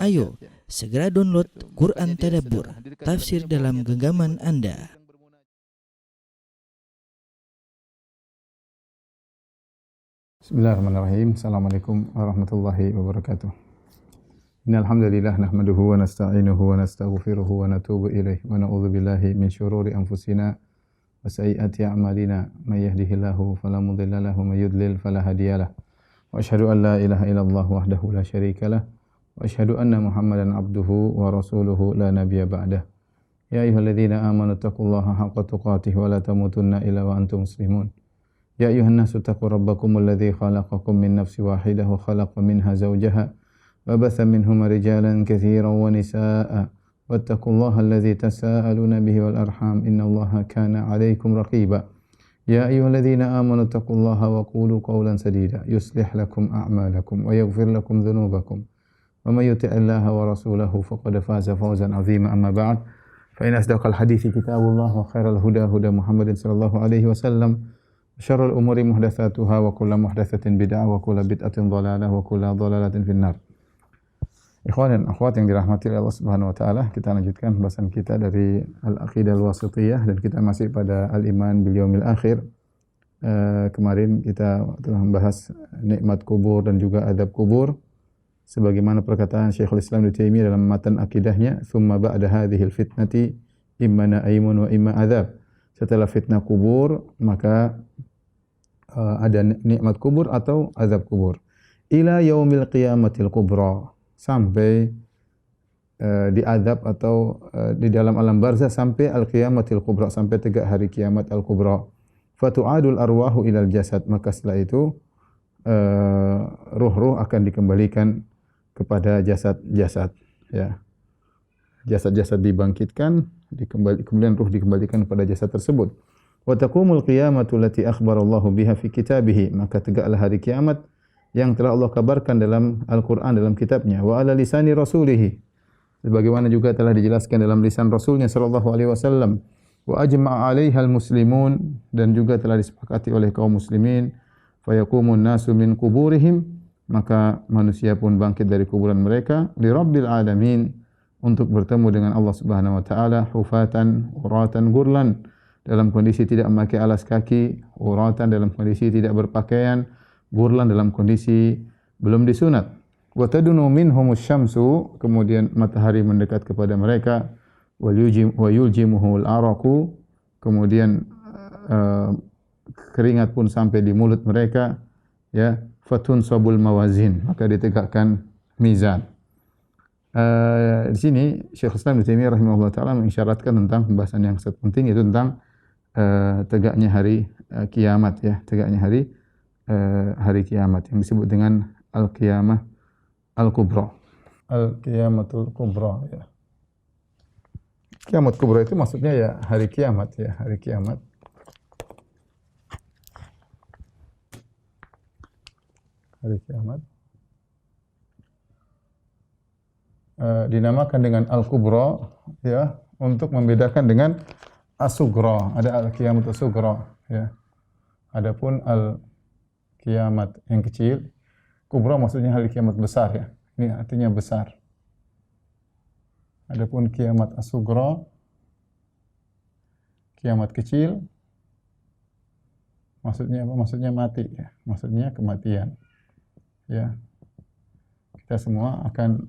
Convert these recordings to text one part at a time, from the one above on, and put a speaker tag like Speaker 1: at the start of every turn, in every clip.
Speaker 1: Ayo, segera download Quran Tadabbur, tafsir dalam genggaman Anda.
Speaker 2: Bismillahirrahmanirrahim. Assalamualaikum warahmatullahi wabarakatuh. Innal hamdalillah nahmaduhu wa nasta'inuhu wa nastaghfiruhu wa natubu ilaih wa na'udzu billahi min syururi anfusina wa sayyiati a'malina may yahdihillahu fala mudilla lahu wa may yudlil fala hadiyalah. Wa asyhadu an la ilaha illallah wahdahu la syarikalah wa asyhadu anna Muhammadan abduhu wa rasuluhu la nabiyya ba'dah. Ya ayyuhalladzina amanu taqullaha haqqa tuqatih wa la tamutunna illa wa antum muslimun. Ya ayuhan nasu taqu rabbakumul ladzi khalaqakum min nafsin wahidah wa khalaqa minha zawjaha wa batha minhuma rijalan katsiran wa nisaa'a wattaqullaha alladzi tasaaluna bihi wal arham innallaha kana 'alaykum raqiba. Ya ayyuhalladzina amanu taqullaha wa qulu qawlan sadida yuslih lakum a'malakum wa yaghfir lakum dhunubakum wa may yuti'illaha wa rasulahu faqad faza fawzan 'azima amma ba'd fa in asdaqal hadithi kitabullah wa khairal huda huda Muhammadin sallallahu alaihi wasallam syarrul umuri muhdatsatuha wa kullu muhdatsatin bid'ah wa kullu bid'atin dhalalah wa kullu dhalalatin finnar. Ikhwan dan akhwat yang dirahmati oleh Allah Subhanahu wa taala, kita lanjutkan pembahasan kita dari Al-Aqidah Al-Wasithiyah dan kita masih pada Al-Iman bil Yaumil Akhir. Kemarin kita telah membahas nikmat kubur dan juga adab kubur sebagaimana perkataan Syekhul Islam Ibnu Taimiyah dalam matan akidahnya, "Tsumma ba'da hadhil fitnati imma na'imun wa imma adzab." Setelah fitnah kubur, maka ada nikmat kubur atau azab kubur. Ila yaumil qiyamatil kubra, sampai diazab atau di dalam alam barzah sampai al-qiyamatil kubra, sampai tegak hari kiamat al-kubra. Fatu'adul arwahu ilal jasad, maka setelah itu ruh-ruh akan dikembalikan kepada jasad-jasad, ya. Jasad-jasad dibangkitkan, kemudian ruh dikembalikan kepada jasad tersebut. Wa taqumul qiyamatu allati akhbarallahu biha fi kitabih, maka tegaklah hari kiamat yang telah Allah kabarkan dalam Al-Qur'an, dalam kitabnya. Wa ala lisani rasulih, sebagaimana juga telah dijelaskan dalam lisan Rasulnya sallallahu alaihi wasallam. Wa ajma'a 'alaiha al-muslimun, dan juga telah disepakati oleh kaum muslimin. Fa yaqumun nasu min quburihim, maka manusia pun bangkit dari kuburan mereka, li rabbil alamin, untuk bertemu dengan Allah Subhanahu wa taala, hufatan uratan gurlan, dalam kondisi tidak memakai alas kaki, uratan dalam kondisi tidak berpakaian, gurlan dalam kondisi belum disunat. Wa tadunu minhumus syamsu, kemudian matahari mendekat kepada mereka, wa yuljimuhul araqu, kemudian keringat pun sampai di mulut mereka, ya, fatun sabul mawazin, maka ditegakkan mizan. Di sini Syekh Islam Ibnu Taimiyah rahimahullah taala mengisyaratkan tentang pembahasan yang sangat penting, yaitu tentang tegaknya hari kiamat, ya, tegaknya hari kiamat yang disebut dengan al-qiyamah al-kubra. Al-qiyamatul kubra, ya. Kiamat kubra itu maksudnya ya hari kiamat, ya, hari kiamat. Hari kiamat. Dinamakan dengan al-kubra, ya, untuk membedakan dengan as-sugra. Ada al-qiyamat as-sugra, ya. Adapun al-qiyamat yang kecil, kubra maksudnya hari kiamat besar, ya. Ini artinya besar. Adapun kiamat as-sugra, kiamat kecil, maksudnya apa? Maksudnya mati, ya. Maksudnya kematian. Ya. Kita semua akan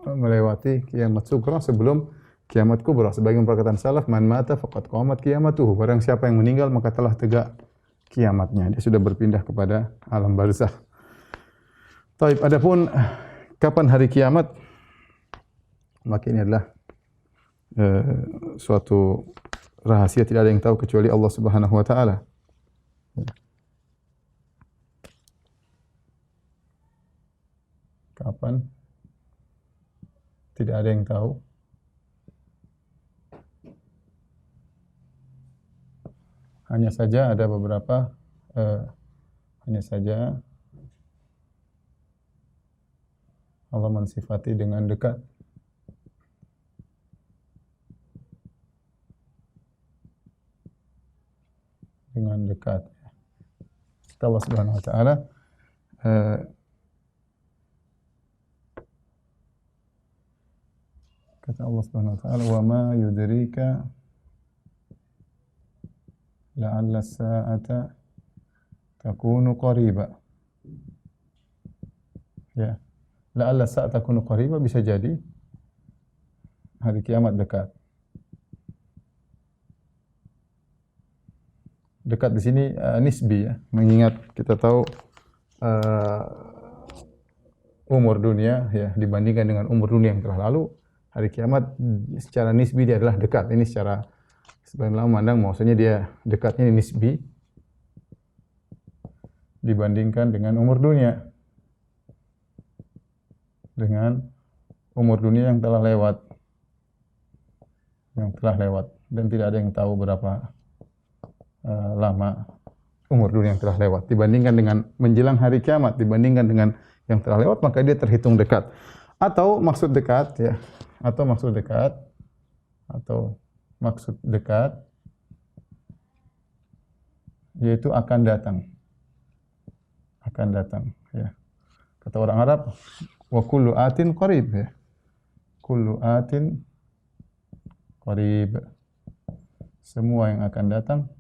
Speaker 2: melewati kiamat sugra sebelum kiamat kubra. Sebagian perkataan salaf, man mata faqad qamat qiyamatuhu, barang siapa yang meninggal maka telah tegak kiamatnya, dia sudah berpindah kepada alam barzakh. Taib, adapun kapan hari kiamat, maka ini adalah suatu rahasia, tidak ada yang tahu kecuali Allah Subhanahu wa taala. Kapan? Tidak ada yang tahu. Hanya saja ada beberapa, hanya saja Allah mensifati dengan dekat. Dengan dekat. Allah Subhanahu wa taala Kata Allah Subhanahu wa taala, "Wa ma yudrika la'alla as-sa'ata takunu qariba." Ya. La'alla as-sa'ata takunu qariba, bisa jadi hari kiamat dekat. Dekat di sini nisbi, ya. Mengingat kita tahu umur dunia, ya, dibandingkan dengan umur dunia yang telah lalu, hari kiamat secara nisbi dia adalah dekat. Ini secara sebagian ulama memandang maksudnya dia dekatnya nisbi dibandingkan dengan umur dunia. Dengan umur dunia yang telah lewat. Yang telah lewat. Dan tidak ada yang tahu berapa lama umur dunia yang telah lewat. Dibandingkan dengan menjelang hari kiamat, dibandingkan dengan yang telah lewat, maka dia terhitung dekat. Atau maksud dekat, ya. Atau maksud dekat yaitu akan datang. Akan datang, ya. Kata orang Arab, wa kullu atin qarib, ya. Kullu atin qarib. Semua yang akan datang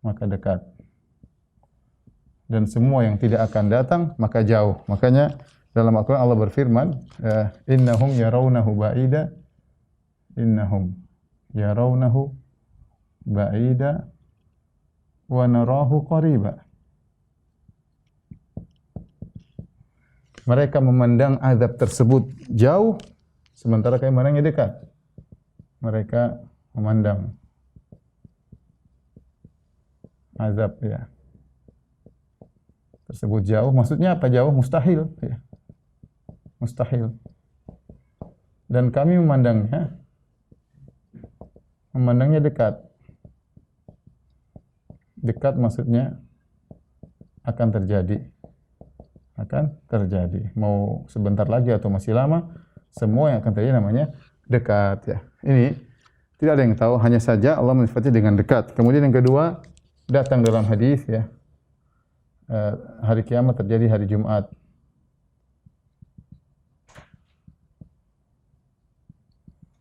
Speaker 2: maka dekat. Dan semua yang tidak akan datang maka jauh. Makanya dalam Al-Quran Allah berfirman, innahum yarawnahu ba'ida, innahum yarawnahu ba'ida wa narahu qariba. Mereka memandang azab tersebut jauh, sementara kami memandangnya dekat. Mereka memandang azab, ya, tersebut jauh. Maksudnya apa jauh? Mustahil, ya. Mustahil. Dan kami memandangnya dekat. Dekat maksudnya akan terjadi. Akan terjadi. Mau sebentar lagi atau masih lama, semua yang akan terjadi namanya dekat, ya. Ini tidak ada yang tahu, hanya saja Allah mensifati dengan dekat. Kemudian yang kedua, datang dalam hadis, ya. Hari kiamat terjadi hari Jumat.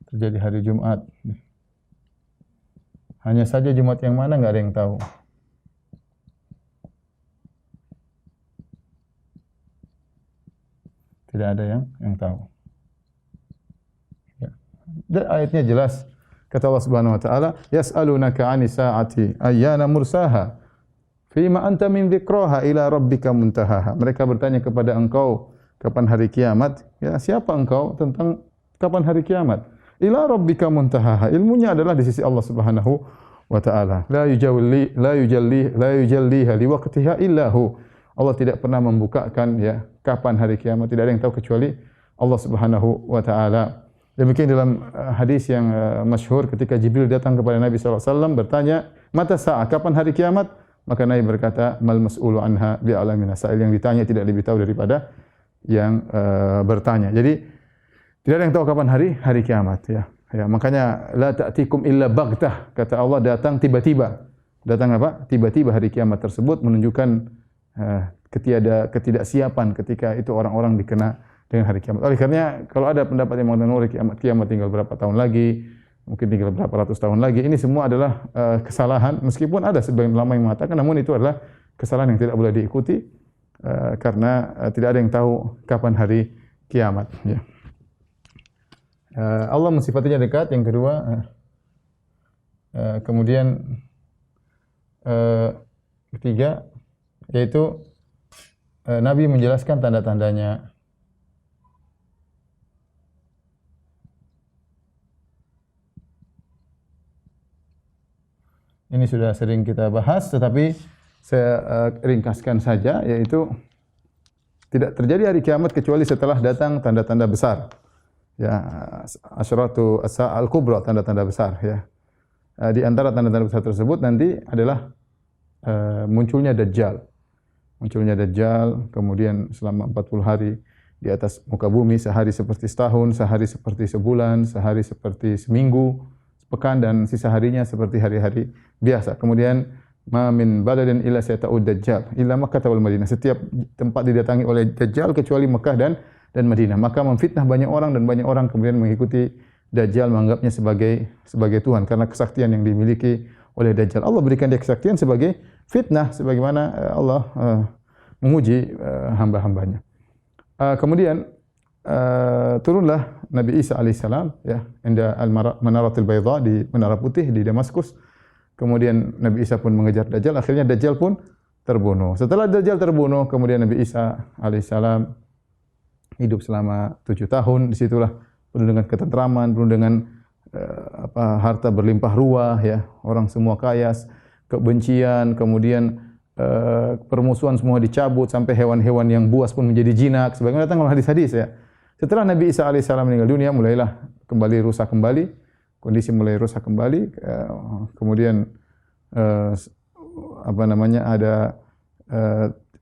Speaker 2: Terjadi hari Jumat. Hanya saja Jumat yang mana nggak ada yang tahu. Tidak ada yang tahu. Ya. Dan ayatnya jelas. Kata Allah Subhanahu wa taala, "Yas'alunaka 'anis sa'ati ayyana mursaha? Fima anta min dzikraha ila rabbika muntahaha." Mereka bertanya kepada engkau, kapan hari kiamat? Ya, siapa engkau tentang kapan hari kiamat? Ila rabbika muntahaha. Ilmunya adalah di sisi Allah Subhanahu wa taala. La yujalliha liwaqtiha illa hu. Allah tidak pernah membukakan, ya, kapan hari kiamat. Tidak ada yang tahu kecuali Allah Subhanahu wa taala. Demikian dalam hadis yang masyhur ketika Jibril datang kepada Nabi sallallahu alaihi wasallam bertanya, "Mata sa'ah? Kapan hari kiamat?" Maka Nabi berkata, "Mal mas'ulu anha bi'alamin sa'il." Yang ditanya tidak lebih tahu daripada yang bertanya. Jadi tidak ada yang tahu kapan hari kiamat, ya. Ya, makanya la ta'tikum illa baghtah. Kata Allah, datang tiba-tiba. Datang apa? Tiba-tiba hari kiamat tersebut menunjukkan ketidaksiapan ketika itu orang-orang dikena dengan hari kiamat. Oleh karenanya kalau ada pendapat yang mengatakan kiamat tinggal berapa tahun lagi, mungkin tinggal berapa ratus tahun lagi, ini semua adalah kesalahan. Meskipun ada sebagian ulama yang mengatakan, namun itu adalah kesalahan yang tidak boleh diikuti karena tidak ada yang tahu kapan hari kiamat, ya. Allah mensifatinya dekat. Yang kedua, kemudian ketiga, yaitu Nabi menjelaskan tanda-tandanya. Ini sudah sering kita bahas, tetapi saya ringkaskan saja, yaitu tidak terjadi hari kiamat kecuali setelah datang tanda-tanda besar. Ya, asyratu as-sa'al kubra, tanda-tanda besar, ya. Di antara tanda-tanda besar tersebut nanti adalah munculnya Dajjal. Munculnya Dajjal, kemudian selama 40 hari di atas muka bumi, sehari seperti setahun, sehari seperti sebulan, sehari seperti seminggu, sepekan, dan sisa harinya seperti hari-hari biasa. Kemudian ma min baladin illa sayata'ud Dajjal illa Makkah wal Madinah. Setiap tempat didatangi oleh Dajjal kecuali Mekah dan dan Madinah. Maka memfitnah banyak orang dan banyak orang kemudian mengikuti Dajjal, menganggapnya sebagai Tuhan karena kesaktian yang dimiliki oleh Dajjal. Allah berikan dia kesaktian sebagai fitnah sebagaimana Allah menguji hamba-hambanya. Kemudian turunlah Nabi Isa alaihissalam ya inda al-Manaratil Baydha di Menara Putih di Damaskus. Kemudian Nabi Isa pun mengejar Dajjal, akhirnya Dajjal pun terbunuh. Setelah Dajjal terbunuh, kemudian Nabi Isa alaihissalam hidup selama 7 tahun. Disitulah penuh dengan ketentraman, penuh dengan harta berlimpah ruah, ya, orang semua kaya, kebencian, kemudian permusuhan semua dicabut sampai hewan-hewan yang buas pun menjadi jinak. Sebagaimana datang dalam hadis-hadis ya. Setelah Nabi Isa alaihissalam meninggal dunia, mulailah kembali rusak kembali, kondisi mulai rusak kembali. Kemudian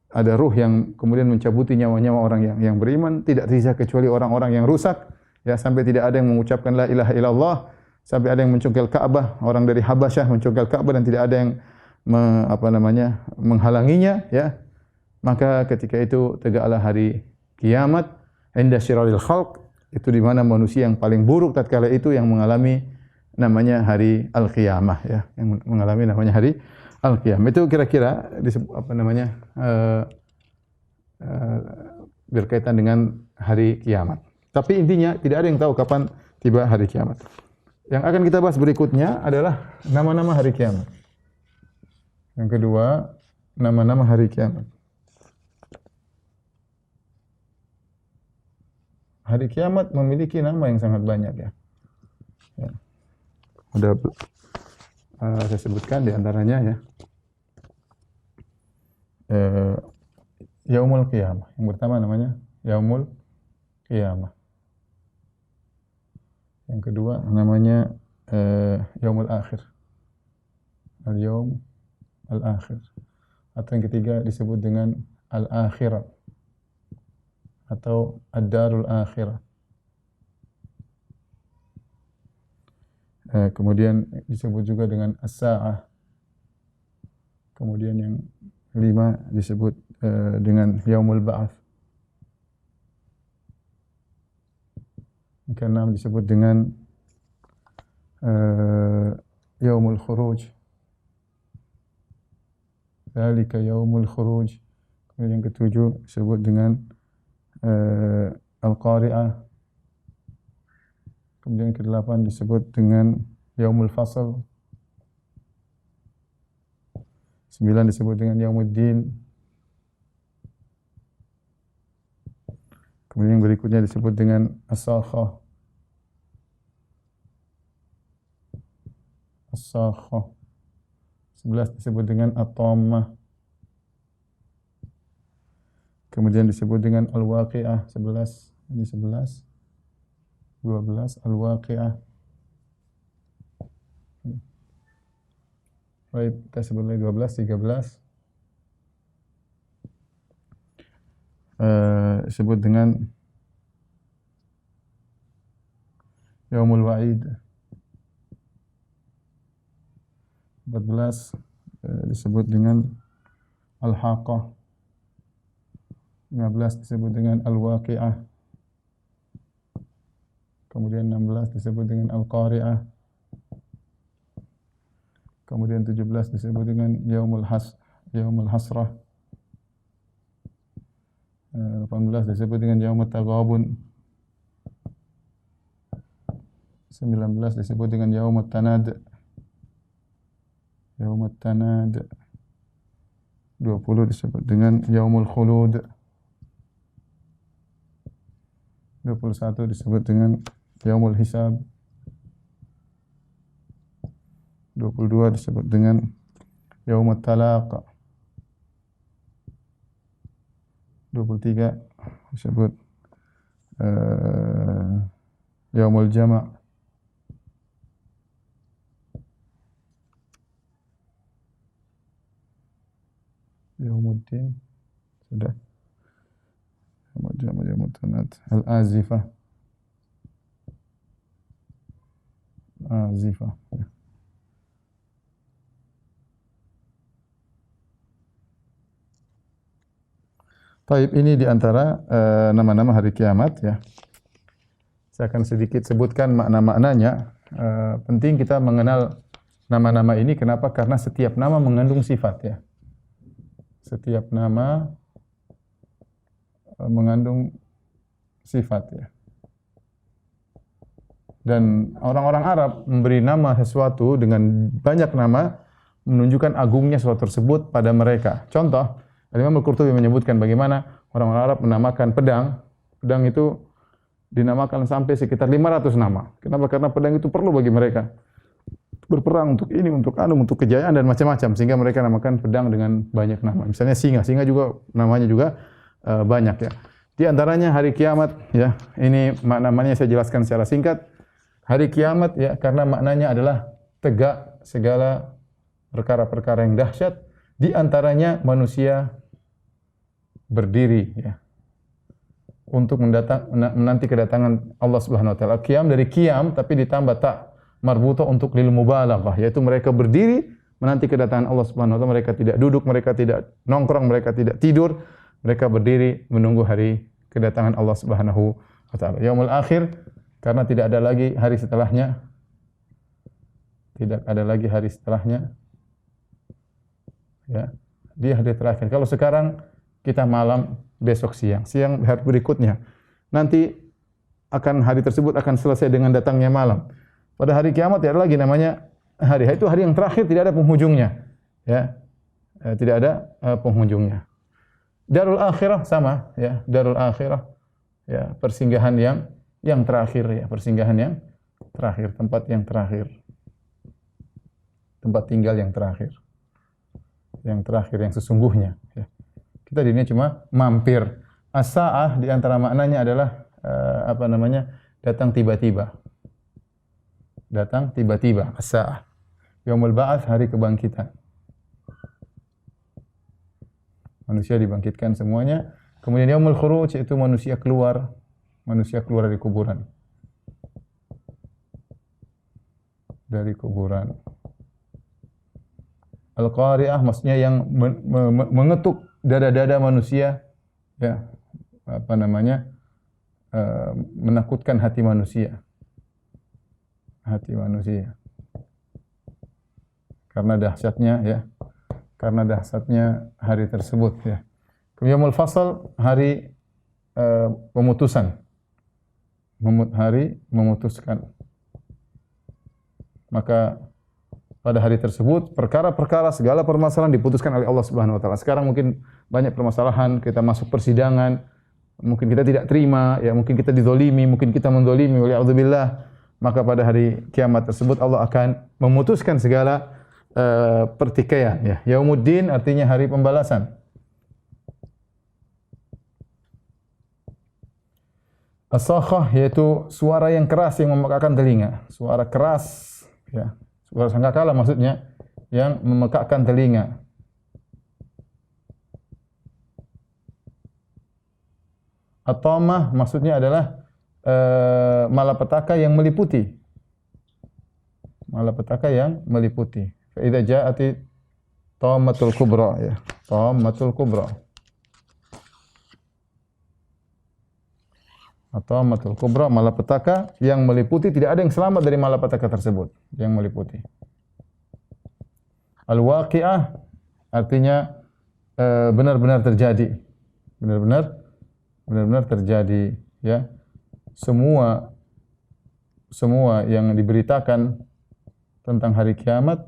Speaker 2: ada ruh yang kemudian mencabuti nyawa-nyawa orang yang beriman, tidak tersisa kecuali orang-orang yang rusak, ya, sampai tidak ada yang mengucapkan la ilaha illallah, sampai ada yang mencongkel Ka'bah, orang dari Habasyah mencongkel Ka'bah dan tidak ada yang menghalanginya, ya. Maka ketika itu tegaklah hari kiamat, inda syiraril khalq, itu di mana manusia yang paling buruk tatkala itu yang mengalami namanya hari al-qiyamah, ya, yang mengalami namanya hari al-qiyamah. Itu kira-kira berkaitan dengan hari kiamat. Tapi intinya tidak ada yang tahu kapan tiba hari kiamat. Yang akan kita bahas berikutnya adalah nama-nama hari kiamat. Yang kedua, nama-nama hari kiamat. Hari kiamat memiliki nama yang sangat banyak, ya. Ada saya sebutkan di antaranya, ya. Yaumul Qiyamah. Yang pertama namanya Yaumul Qiyamah. Yang kedua namanya Yaumul Akhir. Al-Yaum Al-Akhir. Atau yang ketiga disebut dengan Al-Akhirah atau Ad-Darul Akhirah. Kemudian disebut juga dengan As-Sa'ah. Kemudian yang kelima disebut dengan Yaumul Ba'ats. Yang keenam disebut dengan Yaumul Khuruj. Dzalika Yaumul Khuruj. Kemudian yang ketujuh disebut dengan Al-Qari'ah. Kemudian yang kedelapan disebut dengan Yaumul Fasl. 9 disebut dengan Yaumuddin. Kemudian yang berikutnya disebut dengan As-Sakhah. As-Sakhah. 11 disebut dengan At-Tammah. Kemudian disebut dengan Al-Waqi'ah. 11. Ini 11. 12. Al-Waqi'ah. Baik, kita sebut lagi 12, 13. Disebut dengan Yaumul Wa'id. 14 disebut dengan Al-Haqqah. 15 disebut dengan Al-Waqi'ah. Kemudian 16 disebut dengan Al-Qari'ah. Kemudian 17 disebut dengan Yaumul Hasrah. 18 disebut dengan Yaumut Taghabun. 19 disebut dengan Yaumut Tanad. Yaumut Tanad. 20 disebut dengan Yaumul Khulud. 21 disebut dengan Yaumul Hisab. 22 disebut dengan Yaumut Talaq. 23 disebut Yaumul Jama'. Yaumuddin sudah. Yaumul Jama', Yaumut Tanad. Al-Azifah. Azifah. Taib, ini di antara nama-nama hari kiamat ya. Saya akan sedikit sebutkan makna-maknanya. Penting kita mengenal nama-nama ini. Kenapa? Karena setiap nama mengandung sifat ya. Setiap nama mengandung sifat ya. Dan orang-orang Arab memberi nama sesuatu dengan banyak nama menunjukkan agungnya sesuatu tersebut pada mereka. Contoh, Imam Al-Qurtubi menyebutkan bagaimana orang-orang Arab menamakan pedang. Pedang itu dinamakan sampai sekitar 500 nama. Kenapa? Karena pedang itu perlu bagi mereka. Berperang untuk ini, untuk untuk kejayaan dan macam-macam. Sehingga mereka namakan pedang dengan banyak nama. Misalnya singa. Singa juga namanya juga banyak ya. Di antaranya hari kiamat ya. Ini maknanya saya jelaskan secara singkat. Hari kiamat ya, karena maknanya adalah tegak segala perkara-perkara yang dahsyat. Di antaranya manusia berdiri ya, untuk menanti kedatangan Allah Subhanahu wa taala. Qiyam dari qiyam tapi ditambah tak marbuta untuk lil mubalaghah, yaitu mereka berdiri menanti kedatangan Allah Subhanahu wa taala. Mereka tidak duduk, mereka tidak nongkrong, mereka tidak tidur. Mereka berdiri menunggu hari kedatangan Allah Subhanahu wa taala. Yaumul akhir, karena tidak ada lagi hari setelahnya. Tidak ada lagi hari setelahnya. Ya, dia hari terakhir. Kalau sekarang kita malam, besok siang, siang hari berikutnya. Nanti akan hari tersebut akan selesai dengan datangnya malam. Pada hari kiamat tidak ada lagi namanya hari. Itu hari yang terakhir, tidak ada penghujungnya. Ya, tidak ada penghujungnya. Darul akhirah sama, ya, darul akhirah, ya, persinggahan yang terakhir, ya, persinggahan yang terakhir, tempat yang terakhir, tempat tinggal yang terakhir. Yang terakhir, yang sesungguhnya ya. Kita di dunia cuma mampir. As-sa'ah di antara maknanya adalah datang tiba-tiba. Datang tiba-tiba, as-sa'ah. Yaumul ba'ats, hari kebangkitan. Manusia dibangkitkan semuanya. Kemudian yaumul khuruj, itu manusia keluar dari kuburan. Dari kuburan. Al-Qari'ah maksudnya yang mengetuk dada-dada manusia, ya, menakutkan hati manusia. Hati manusia. Karena dahsyatnya hari tersebut ya. Yaumul Fasl, hari pemutusan. Hari memutuskan. Maka pada hari tersebut, perkara-perkara, segala permasalahan diputuskan oleh Allah Subhanahu wa taala. Sekarang mungkin banyak permasalahan, kita masuk persidangan, mungkin kita tidak terima, ya, mungkin kita dizalimi, mungkin kita menzalimi, waliyadzubillah. Maka pada hari kiamat tersebut Allah akan memutuskan segala pertikaian, ya. Yaumuddin artinya hari pembalasan. As-sakhah yaitu suara yang keras yang memekakkan telinga, suara keras, ya. Suara sangkakala maksudnya yang memekakkan telinga. At-tamah maksudnya adalah malapetaka yang meliputi. Malapetaka yang meliputi. Fa idza ja'ati tammatul kubra, ya. Tammatul kubra. Atau matul kubra, malapetaka yang meliputi, tidak ada yang selamat dari malapetaka tersebut yang meliputi. Al-waqi'ah artinya benar-benar terjadi. Benar-benar terjadi, ya. Semua yang diberitakan tentang hari kiamat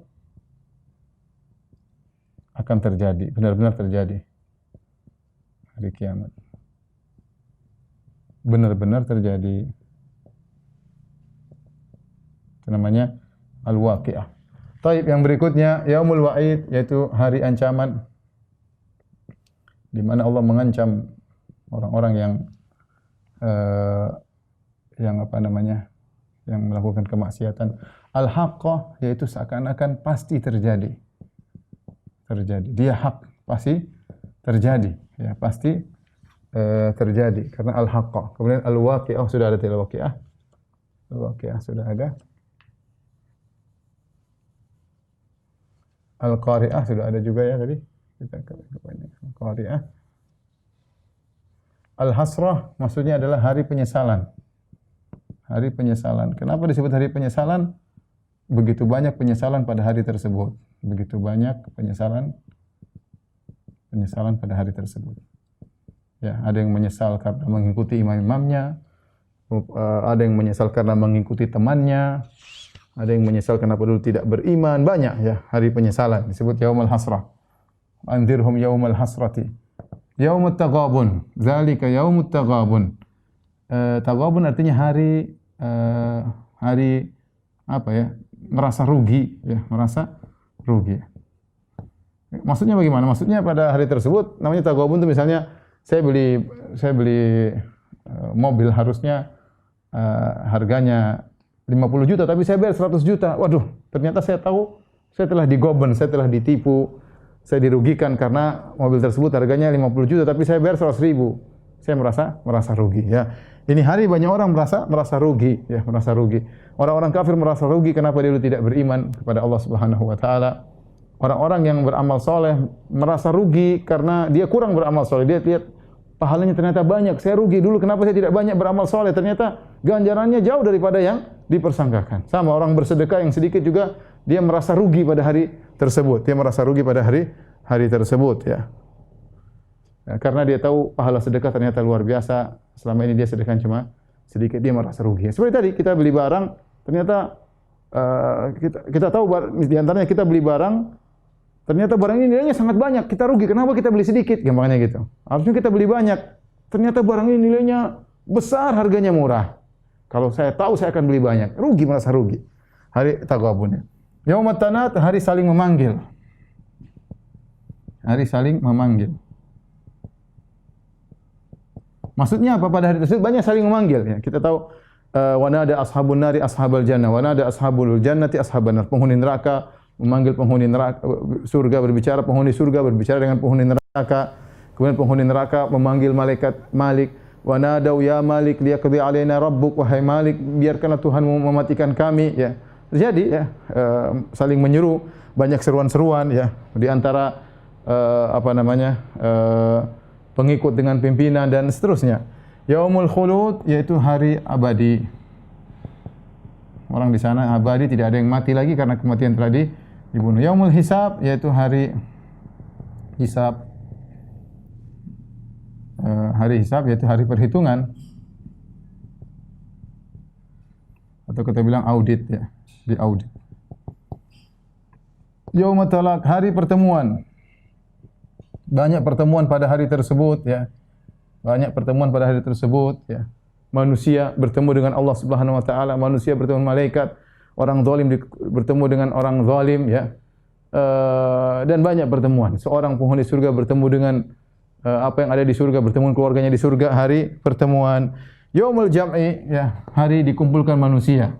Speaker 2: akan terjadi, benar-benar terjadi. Hari kiamat benar-benar terjadi. Itu namanya al-waqi'ah. Taib, yang berikutnya yaumul wa'id, yaitu hari ancaman, di mana Allah mengancam orang-orang yang melakukan kemaksiatan. Al-haqqah yaitu seakan-akan pasti terjadi. Dia hak, pasti terjadi, ya, pasti terjadi karena al-haqqah. Kemudian al-waqi'ah sudah ada, al-waqi'ah. Al-waqi'ah sudah ada. Al-qari'ah sudah ada juga ya tadi. Kita ke banyak. Al-qari'ah. Al-hasrah maksudnya adalah hari penyesalan. Hari penyesalan. Kenapa disebut hari penyesalan? Begitu banyak penyesalan pada hari tersebut. Begitu banyak penyesalan pada hari tersebut. Ya, ada yang menyesal karena mengikuti imam-imamnya, ada yang menyesal karena mengikuti temannya, ada yang menyesal kenapa dulu tidak beriman, banyak ya hari penyesalan disebut yaumul hasrah. Anzirhum yaumal hasrati. Yaumut taghabun, zalika yaumut taghabun. Taghabun artinya hari apa ya? Merasa rugi ya, merasa rugi. Maksudnya bagaimana? Maksudnya pada hari tersebut namanya taghabun itu misalnya saya beli mobil harusnya harganya 50 juta tapi saya bayar 100 juta. Waduh, ternyata saya tahu saya telah digoben, saya telah ditipu. Saya dirugikan karena mobil tersebut harganya 50 juta tapi saya bayar 100 ribu. Saya merasa rugi ya. Ini hari banyak orang merasa rugi ya, merasa rugi. Orang-orang kafir merasa rugi kenapa dia tidak beriman kepada Allah Subhanahu wa taala. Orang-orang yang beramal soleh merasa rugi karena dia kurang beramal soleh. Dia lihat pahalanya ternyata banyak. Saya rugi dulu kenapa saya tidak banyak beramal soleh. Ternyata ganjarannya jauh daripada yang dipersangkakan. Sama orang bersedekah yang sedikit juga dia merasa rugi pada hari tersebut. Dia merasa rugi pada hari tersebut ya. Ya, karena dia tahu pahala sedekah ternyata luar biasa. Selama ini dia sedekah cuma sedikit, dia merasa rugi. Seperti tadi kita beli barang, ternyata kita tahu di antaranya kita beli barang, ternyata barang ini nilainya sangat banyak, kita rugi. Kenapa kita beli sedikit? Gampangnya gitu. Harusnya kita beli banyak. Ternyata barang ini nilainya besar, harganya murah. Kalau saya tahu saya akan beli banyak, rugi, merasa rugi. Hari taghabun. Yaumat tanat, hari saling memanggil. Hari saling memanggil. Maksudnya apa pada hari tersebut? Banyak saling memanggil ya. Kita tahu wa nada ashabun nari ashabal jannah wa nada ashabul jannati ashaban nar. Penghuni neraka memanggil penghuni neraka, surga berbicara, penghuni surga berbicara dengan penghuni neraka. Kemudian penghuni neraka memanggil malaikat Malik, wa nadau ya Malik liyaqdi alaina rabbuk, wahai Malik biarkanlah Tuhanmu mematikan kami ya. Terjadi ya, saling menyeru, banyak seruan-seruan ya di antara pengikut dengan pimpinan dan seterusnya. Yaumul khulud yaitu hari abadi. Orang di sana abadi, tidak ada yang mati lagi karena kematian telah dibunuh. Yaumul hisab yaitu hari hisab. Hari hisab yaitu hari perhitungan. Atau kita bilang audit ya, di audit. Yaumut talaq, hari pertemuan. Banyak pertemuan pada hari tersebut ya. Banyak pertemuan pada hari tersebut ya. Manusia bertemu dengan Allah Subhanahu wa taala, manusia bertemu dengan malaikat, orang zalim bertemu dengan orang zalim ya. Dan banyak pertemuan. Seorang penghuni surga bertemu dengan apa yang ada di surga, bertemu dengan keluarganya di surga, hari pertemuan. Yaumul jam'i ya, hari dikumpulkan manusia.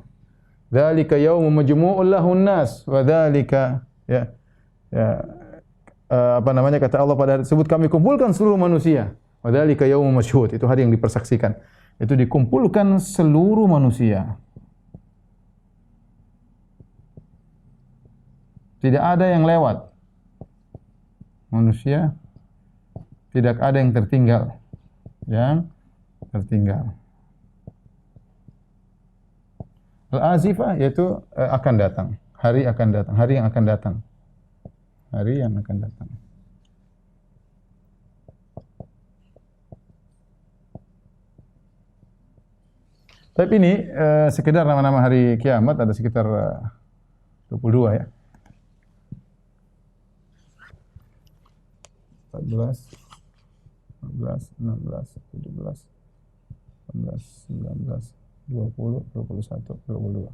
Speaker 2: Dzalika yaumun majmu'ul lahun nas wa dzalika ya. Kata Allah pada hari tersebut kami kumpulkan seluruh manusia. Wa dzalika yaumun masyhud, itu hari yang dipersaksikan. Itu dikumpulkan seluruh manusia. Tidak ada yang lewat. Manusia tidak ada yang tertinggal. Al-azifah yaitu akan datang. Hari akan datang, hari yang akan datang. Hari yang akan datang. Tapi ini sekedar nama-nama hari kiamat, ada sekitar 22 ya. 14, 15, 16, 17, 18, 19, 20, 21, 22.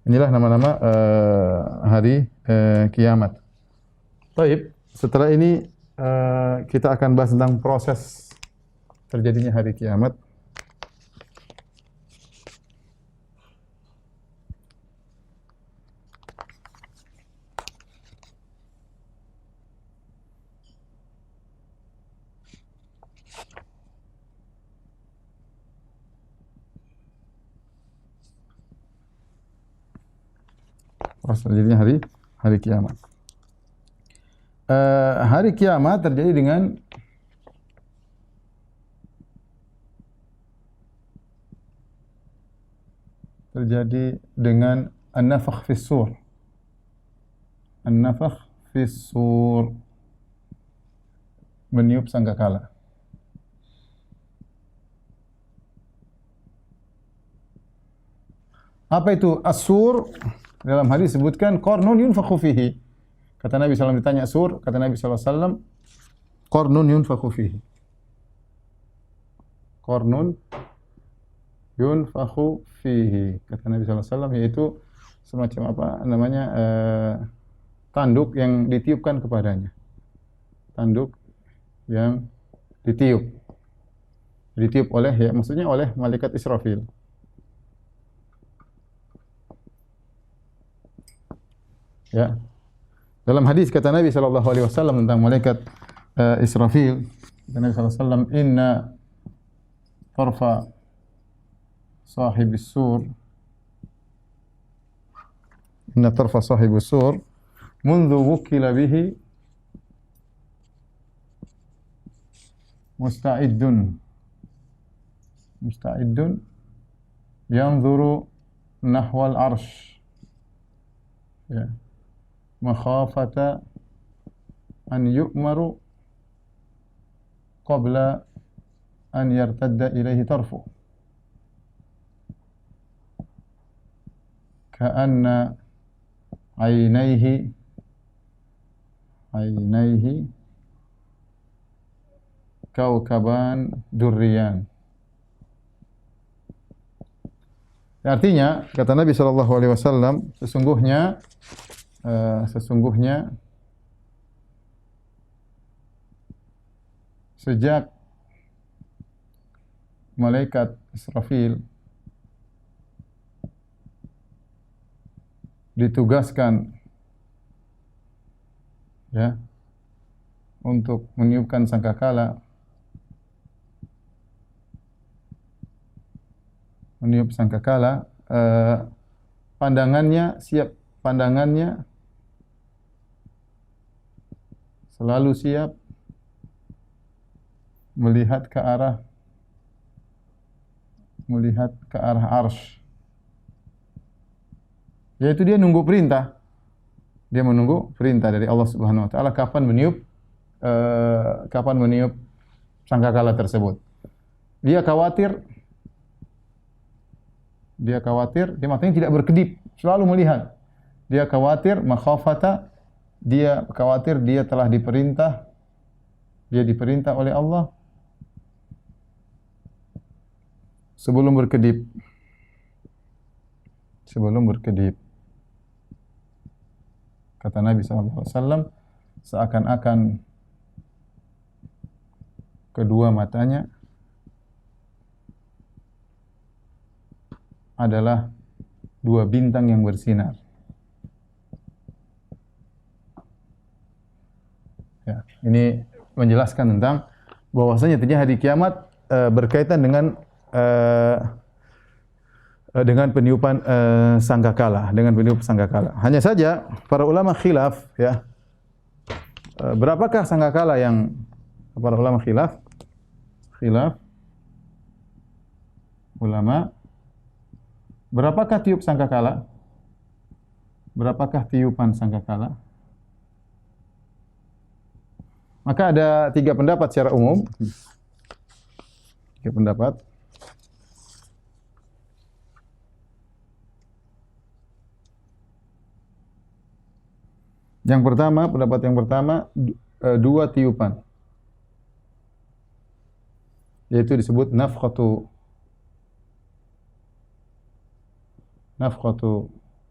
Speaker 2: Inilah nama-nama hari kiamat. Baik, setelah ini kita akan bahas tentang proses terjadinya hari kiamat. Proses terjadinya hari kiamat. hari kiamat terjadi dengan an-nafakh fis sur. An-nafakh fis sur, meniup sangkakala. Apa itu as-sur? Dalam hadis disebutkan qarnun yunfakhu fihi. Kata Nabi SAW ditanya sur, kata Nabi SAW, qarnun yunfakhu fihi. Qarnun yunfakhu fihi. Kata Nabi SAW, yaitu semacam apa namanya, tanduk yang ditiupkan kepadanya. Tanduk yang ditiup. Ditiup oleh, ya maksudnya oleh malaikat Israfil. Ya. Dalam hadis kata Nabi SAW tentang malaikat Israfil, kata Nabi SAW, inna tarfa sahibis sur, inna tarfa sahibis sur, mundu wukila bihi musta'iddun yanzuru nahwal arsh, ya, makhafata an yu'maru qabla an yartadda ilaihi tarfu, ka'anna aynaihi kaukaban durriyan. Artinya, kata Nabi SAW, sesungguhnya sejak malaikat Israfil ditugaskan, ya, untuk meniupkan sangkakala, pandangannya selalu siap melihat ke arah arsy. Yaitu dia nunggu perintah. Dia menunggu perintah dari Allah Subhanahu wa taala kapan meniup sangkakala tersebut. Dia khawatir, dia matanya tidak berkedip, selalu melihat. Dia khawatir, makhafata, dia khawatir dia telah diperintah, dia diperintah oleh Allah sebelum berkedip. Kata Nabi SAW, seakan-akan kedua matanya adalah dua bintang yang bersinar. Ya, ini menjelaskan tentang bahwasanya terjadi hari kiamat berkaitan dengan peniupan sangkakala, Hanya saja para ulama khilaf, ya. Berapakah sangkakala yang para ulama khilaf? Ulama, berapakah tiup sangkakala? Berapakah tiupan sangkakala? Maka ada 3 pendapat secara umum. 3 pendapat. Pendapat yang pertama, 2 tiupan. Yaitu disebut nafkhatu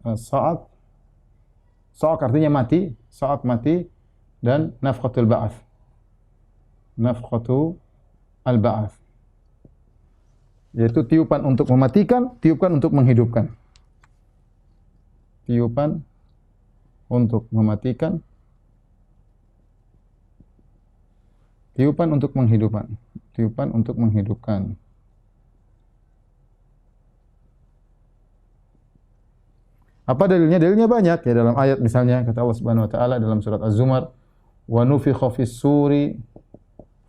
Speaker 2: sa'aq. Sa'aq artinya mati, dan nafkhatul ba'ats. Nafkhatu al-ba'ats. Yaitu tiupan untuk mematikan, tiupan untuk menghidupkan. Tiupan untuk mematikan, tiupan untuk menghidupkan. Tiupan untuk menghidupkan. Apa dalilnya? Dalilnya banyak, ya, dalam ayat misalnya kata Allah Subhanahu wa taala dalam surat Az-Zumar, wa nufikha fis suri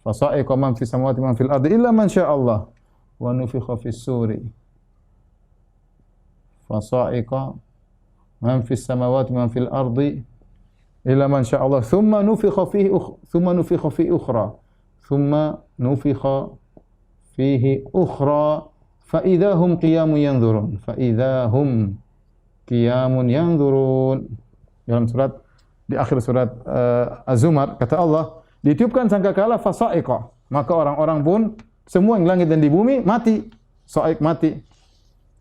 Speaker 2: fasa'iqa man fis samawati man fil ardi illa man syaa Allah wa nufikha fis suri fasa'iqa man fis samawati man fil ardi illa man syaa Allah thumma nufikha fihi ukhra thumma nufikha fihi ukhra fa idahum qiyamun yanzurun dalam surat di akhir surat Az-Zumar kata Allah ditiupkan sangkakala fasa'iqa maka orang-orang pun semua yang langit dan di bumi mati sa'iq mati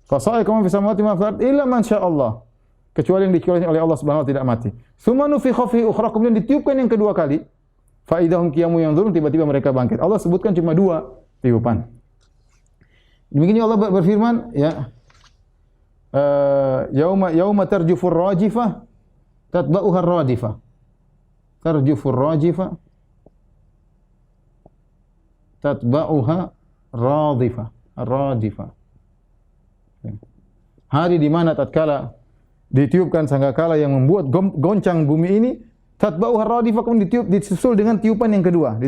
Speaker 2: fasa'iqa man fis samawati man fil ardi illa man syaa Allah kecuali yang dikecualikan oleh Allah Subhanahu wa taala tidak mati tsumma nufikha fihi ukhra kemudian ditiupkan yang kedua kali fa idahum qiyamun yanzurun tiba-tiba mereka bangkit Allah sebutkan cuma 2 tiupan. Demikian Allah berfirman ya yauma tarjufur rajifah tatba'uha ar-radifah tarjufur rajifah tatba'uha radifah ar-radifah hari di mana tatkala ditiupkan sangkakala yang membuat goncang bumi ini tatba'uha ar-radifah kemudian disusul dengan tiupan yang kedua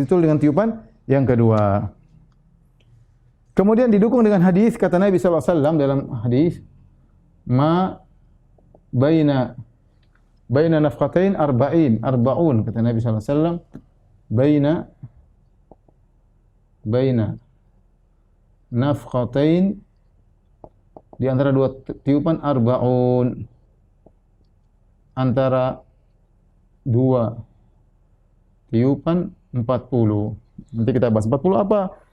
Speaker 2: kemudian didukung dengan hadis kata Nabi sallallahu alaihi wasallam dalam hadis ma baina nafqatain arba'un kata Nabi sallallahu alaihi wasallam baina nafqatain di antara 2 tiupan arba'un antara 2 tiupan 40 nanti kita bahas 40 apa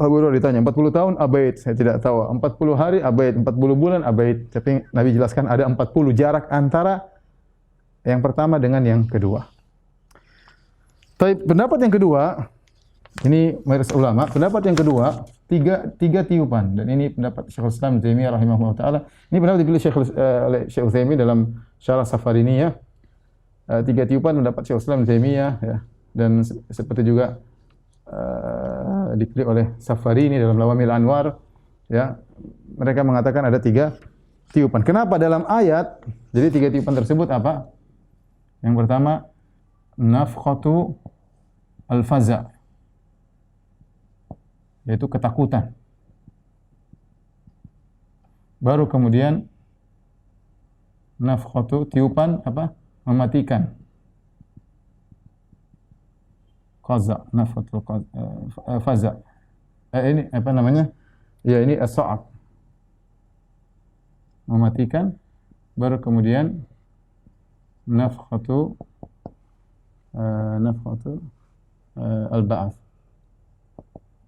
Speaker 2: Abu Hurairah ditanya 40 tahun abaid saya tidak tahu 40 hari abaid 40 bulan abaid tapi Nabi jelaskan ada 40 jarak antara yang pertama dengan yang kedua. Tapi pendapat yang kedua ini mayoritas ulama pendapat yang kedua tiga tiupan dan ini pendapat Syekhul Islam Taimiyah rahimahullah taala ini pendapat dipilih Syekh Utsaimin dalam Syarah Safariniyah 3 tiupan pendapat Syekhul Islam Taimiyah ya dan seperti juga dipilih oleh Safarini dalam Lawamil Anwar ya mereka mengatakan ada 3 tiupan. Kenapa dalam ayat jadi 3 tiupan tersebut apa? Yang pertama nafkhatu al-faza yaitu ketakutan. Baru kemudian nafkhatu tiupan apa? Mematikan. Qaza, nafkhatul faza. Ini apa namanya? Ya ini as-sa'aq. Mematikan baru kemudian nafkhatu al-ba'ats.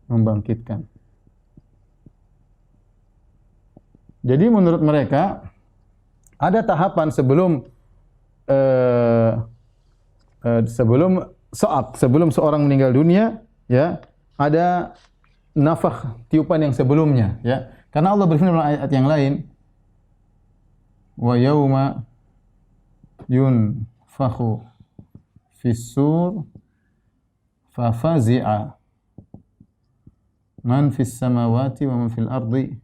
Speaker 2: Membangkitkan. Jadi menurut mereka ada tahapan sebelum sebelum seorang meninggal dunia ya ada nafakh tiupan yang sebelumnya ya karena Allah berfirman dalam ayat yang lain wa yauma yunfakhu fis sur fa fazi'a man fis samawati wa man fil ardi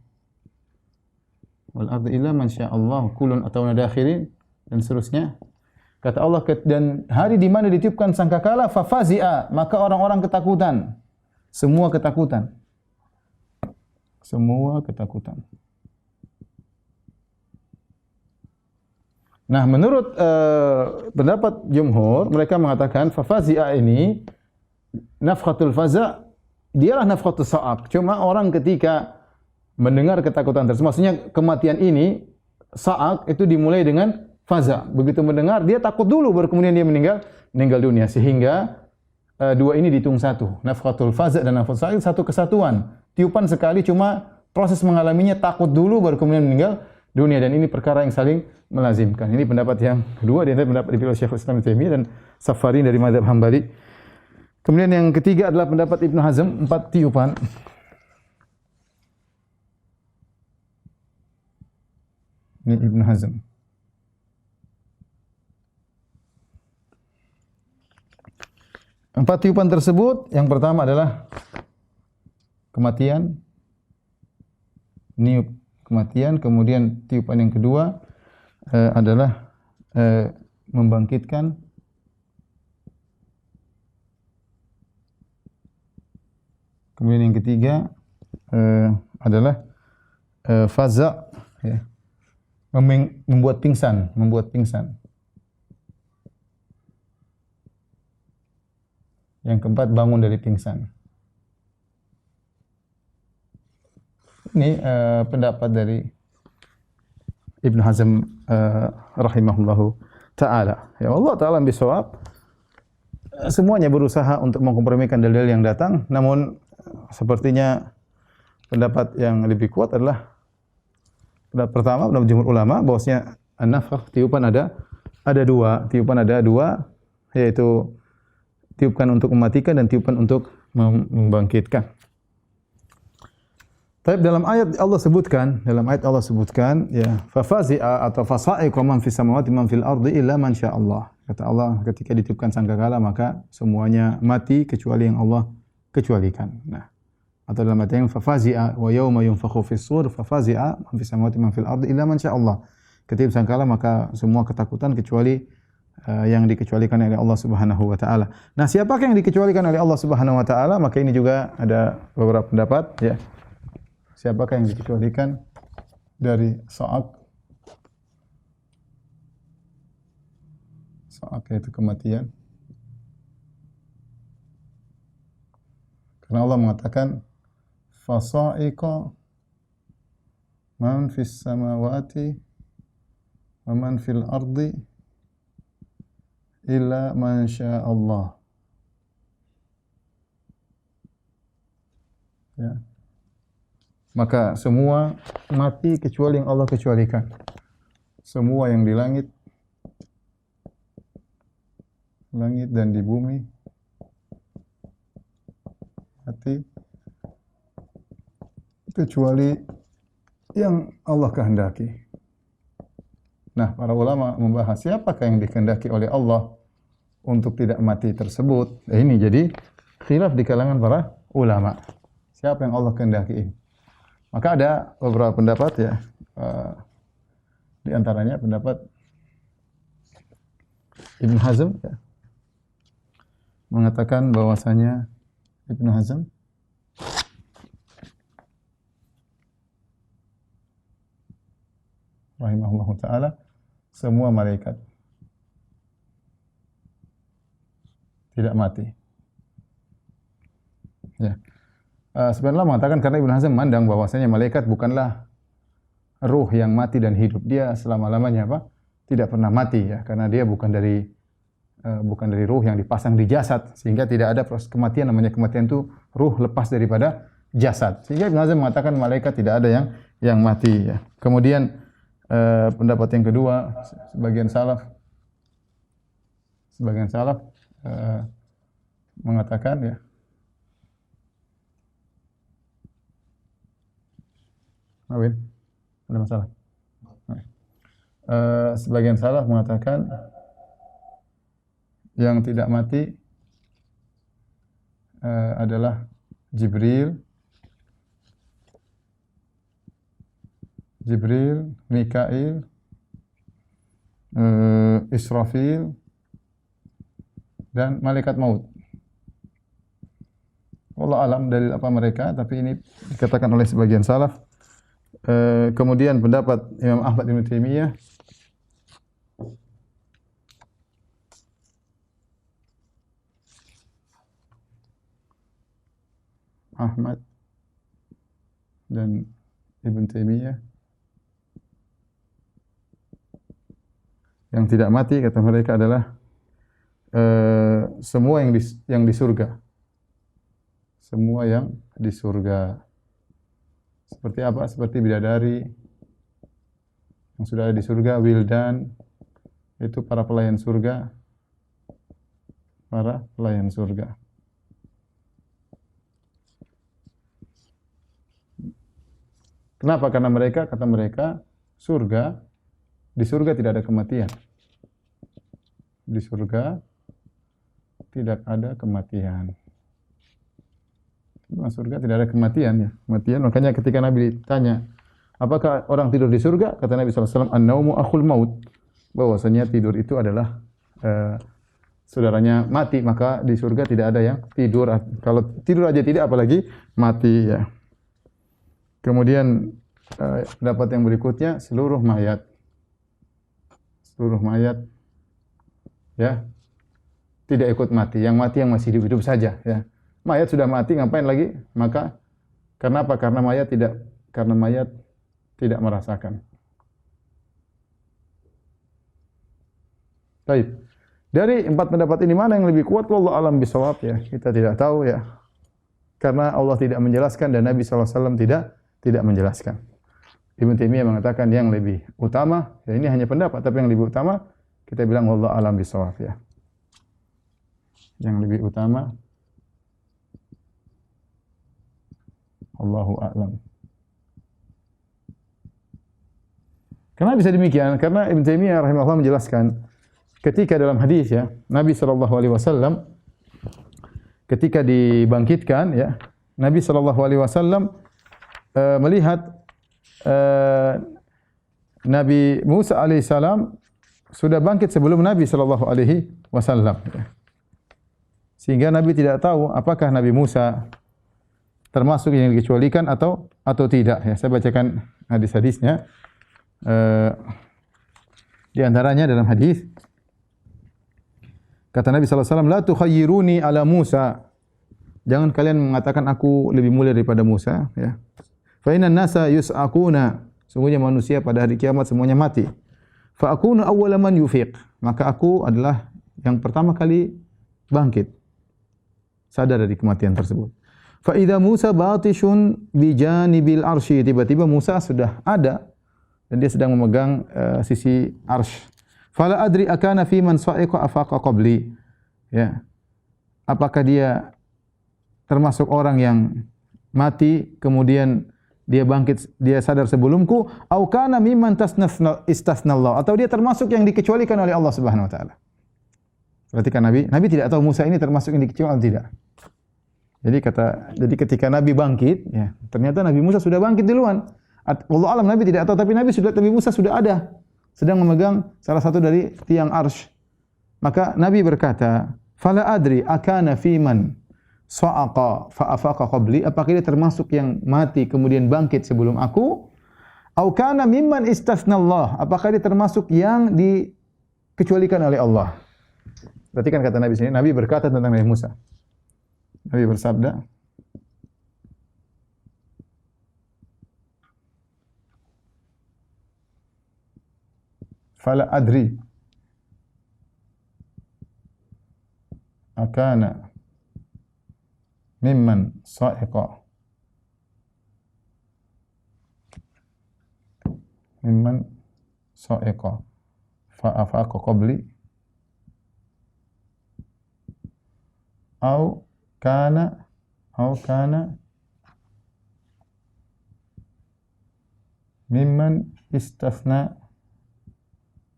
Speaker 2: wal ardi illa man syaa Allah kullun atawna dakhirin dan seterusnya. Kata Allah dan hari di mana ditiupkan sangkakala fafazi'a maka orang-orang ketakutan. Semua ketakutan. Nah, menurut pendapat jumhur mereka mengatakan fafazi'a ini nafkhatul faza' dialah nafkhatul sa'aq. Cuma orang ketika mendengar ketakutan tersebut maksudnya kematian ini sa'aq itu dimulai dengan faza. Begitu mendengar dia takut dulu baru kemudian dia meninggal dunia sehingga 2 ini dihitung satu. Nafkhatul faza dan nafkhatul sa'id satu kesatuan. Tiupan sekali cuma proses mengalaminya takut dulu baru kemudian meninggal dunia dan ini perkara yang saling melazimkan. Ini pendapat yang kedua di antara pendapat dipilih Syekhul Islam Taimiyah dan Safarini dari mazhab Hambali. Kemudian yang ketiga adalah pendapat Ibnu Hazm 4 tiupan. Ini Ibnu Hazm. Empat tiupan tersebut, yang pertama adalah kematian, niup kematian, kemudian tiupan yang kedua adalah membangkitkan, Kemudian yang ketiga adalah faza, ya. Membuat pingsan. Yang keempat, bangun dari pingsan. Ini pendapat dari Ibnu Hazm rahimahullahu taala. Ya Allah taala bisawab. Semuanya berusaha untuk mengkompromikan dalil yang datang, namun sepertinya pendapat yang lebih kuat adalah pendapat pertama, pendapat jumhur ulama bahwasanya an-nafkhah, tiupan ada dua, yaitu tiupkan untuk mematikan dan tiupan untuk membangkitkan. Tapi dalam ayat Allah sebutkan ya fafazi'a atau fasa'iqa man fis samawati man fil ardi illa man syaa Allah. Kata Allah, ketika ditiupkan sangkakala maka semuanya mati kecuali yang Allah kecualikan. Nah, atau dalam ayat yang fafazi'a wa yauma yunfakhu fis sur fafazi'a man fis samawati man fil ardi illa man syaa Allah. Ketika sangkakala maka semua ketakutan kecuali yang dikecualikan oleh Allah Subhanahu wa taala. Nah, siapakah yang dikecualikan oleh Allah Subhanahu wa taala? Maka ini juga ada beberapa pendapat ya. Siapakah yang dikecualikan dari Sa'aq yaitu kematian? Karena Allah mengatakan fasa'iqa man fis samawati wa man fil ardi illa man syaa Allah. Ya. Maka semua mati kecuali yang Allah kecualikan. Semua yang di langit dan di bumi mati kecuali yang Allah kehendaki. Nah, para ulama membahas siapakah yang dikehendaki oleh Allah untuk tidak mati tersebut. Ini jadi khilaf di kalangan para ulama. Siapa yang Allah kehendaki? Maka ada beberapa pendapat ya. Di antaranya pendapat Ibnu Hazm ya, mengatakan bahwasanya Ibnu Hazm rahimahullahu taala semua malaikat tidak mati. Ya. Sebenarnya mengatakan karena Ibnu Hazm memandang bahwasanya malaikat bukanlah ruh yang mati dan hidup. Dia selama-lamanya tidak pernah mati ya, karena dia bukan dari ruh yang dipasang di jasad, sehingga tidak ada proses kematian. Namanya kematian itu ruh lepas daripada jasad. Sehingga Ibnu Hazm mengatakan malaikat tidak ada yang mati ya. Kemudian pendapat yang kedua, sebagian salaf mengatakan ya, ada masalah. Sebagian salaf mengatakan yang tidak mati adalah Jibril, Mikail, Israfil, dan malaikat maut. Wallahu alam dalil apa mereka, tapi ini dikatakan oleh sebagian salaf. Kemudian pendapat Imam Ahmad bin Taimiyah dan Ibn Taimiyah yang tidak mati kata mereka adalah semua yang di surga. Semua yang di surga. Seperti apa? Seperti bidadari yang sudah ada di surga, wildan, itu para pelayan surga. Kenapa? Karena kata mereka, di surga tidak ada kematian. Di surga tidak ada kematian. Di surga tidak ada kematian ya. Kematian, makanya ketika Nabi ditanya, apakah orang tidur di surga? Kata Nabi SAW, an-naumu akhul maut. Bahwasanya tidur itu adalah saudaranya mati, maka di surga tidak ada yang tidur. Kalau tidur aja tidak, apalagi mati ya. Kemudian pendapat yang berikutnya, seluruh mayat ya tidak ikut mati. Yang mati yang masih hidup saja ya. Mayat sudah mati, ngapain lagi? Maka karena apa? Karena mayat tidak merasakan. Baik. Dari 4 pendapat ini mana yang lebih kuat? Wallahu alam bisawab ya. Kita tidak tahu ya. Karena Allah tidak menjelaskan dan Nabi SAW tidak menjelaskan. Ibnu Taimiyah mengatakan yang lebih utama, ya ini hanya pendapat, tapi yang lebih utama kita bilang wallahu alam bisawab ya. Yang lebih utama Allahu a'lam. Kenapa bisa demikian? Karena Ibnu Taimiyah rahimahullah menjelaskan ketika dalam hadis ya, Nabi sallallahu alaihi wasallam ketika dibangkitkan ya, Nabi sallallahu alaihi wasallam melihat Nabi Musa alaihissalam sudah bangkit sebelum Nabi sallallahu alaihi wasallam ya. Sehingga Nabi tidak tahu apakah Nabi Musa termasuk yang dikecualikan atau tidak ya. Saya bacakan hadis-hadisnya. Di antaranya dalam hadis kata Nabi sallallahu alaihi wasallam, "La tukhayyiruni ala Musa." Jangan kalian mengatakan aku lebih mulia daripada Musa ya. Fa innan nasa yus'aquna. Sungguhnya manusia pada hari kiamat semuanya mati. Fa akunu awwala man yufiq. Maka aku adalah yang pertama kali bangkit. Sadar dari kematian tersebut. Fa idza Musa batishun bi janibil arsy. Tiba-tiba Musa sudah ada dan dia sedang memegang sisi arsy. Fala adri akana fi man sa'iqa afaqa qabli. Ya. Apakah dia termasuk orang yang mati kemudian dia bangkit, dia sadar sebelumku, au kana mimman istasnallah, atau dia termasuk yang dikecualikan oleh Allah Subhanahu wa taala. Perhatikan Nabi tidak tahu Musa ini termasuk yang dikecualikan atau tidak. Jadi ketika Nabi bangkit, ya, ternyata Nabi Musa sudah bangkit duluan. Wallahu alam Nabi tidak tahu, tapi Nabi Musa sudah ada, sedang memegang salah satu dari tiang arsy. Maka Nabi berkata, "Fala adri akana fiman sa'aqa fa afaqa qabli." Apakah dia termasuk yang mati kemudian bangkit sebelum aku? Au kana mimman istasnallah. Apakah dia termasuk yang dikecualikan oleh Allah? Perhatikan kata Nabi sini. Nabi berkata tentang Nabi Musa. Nabi bersabda, "Fala adri akana mimman sa'iqa fa afaqa qabli au kana mimman istasna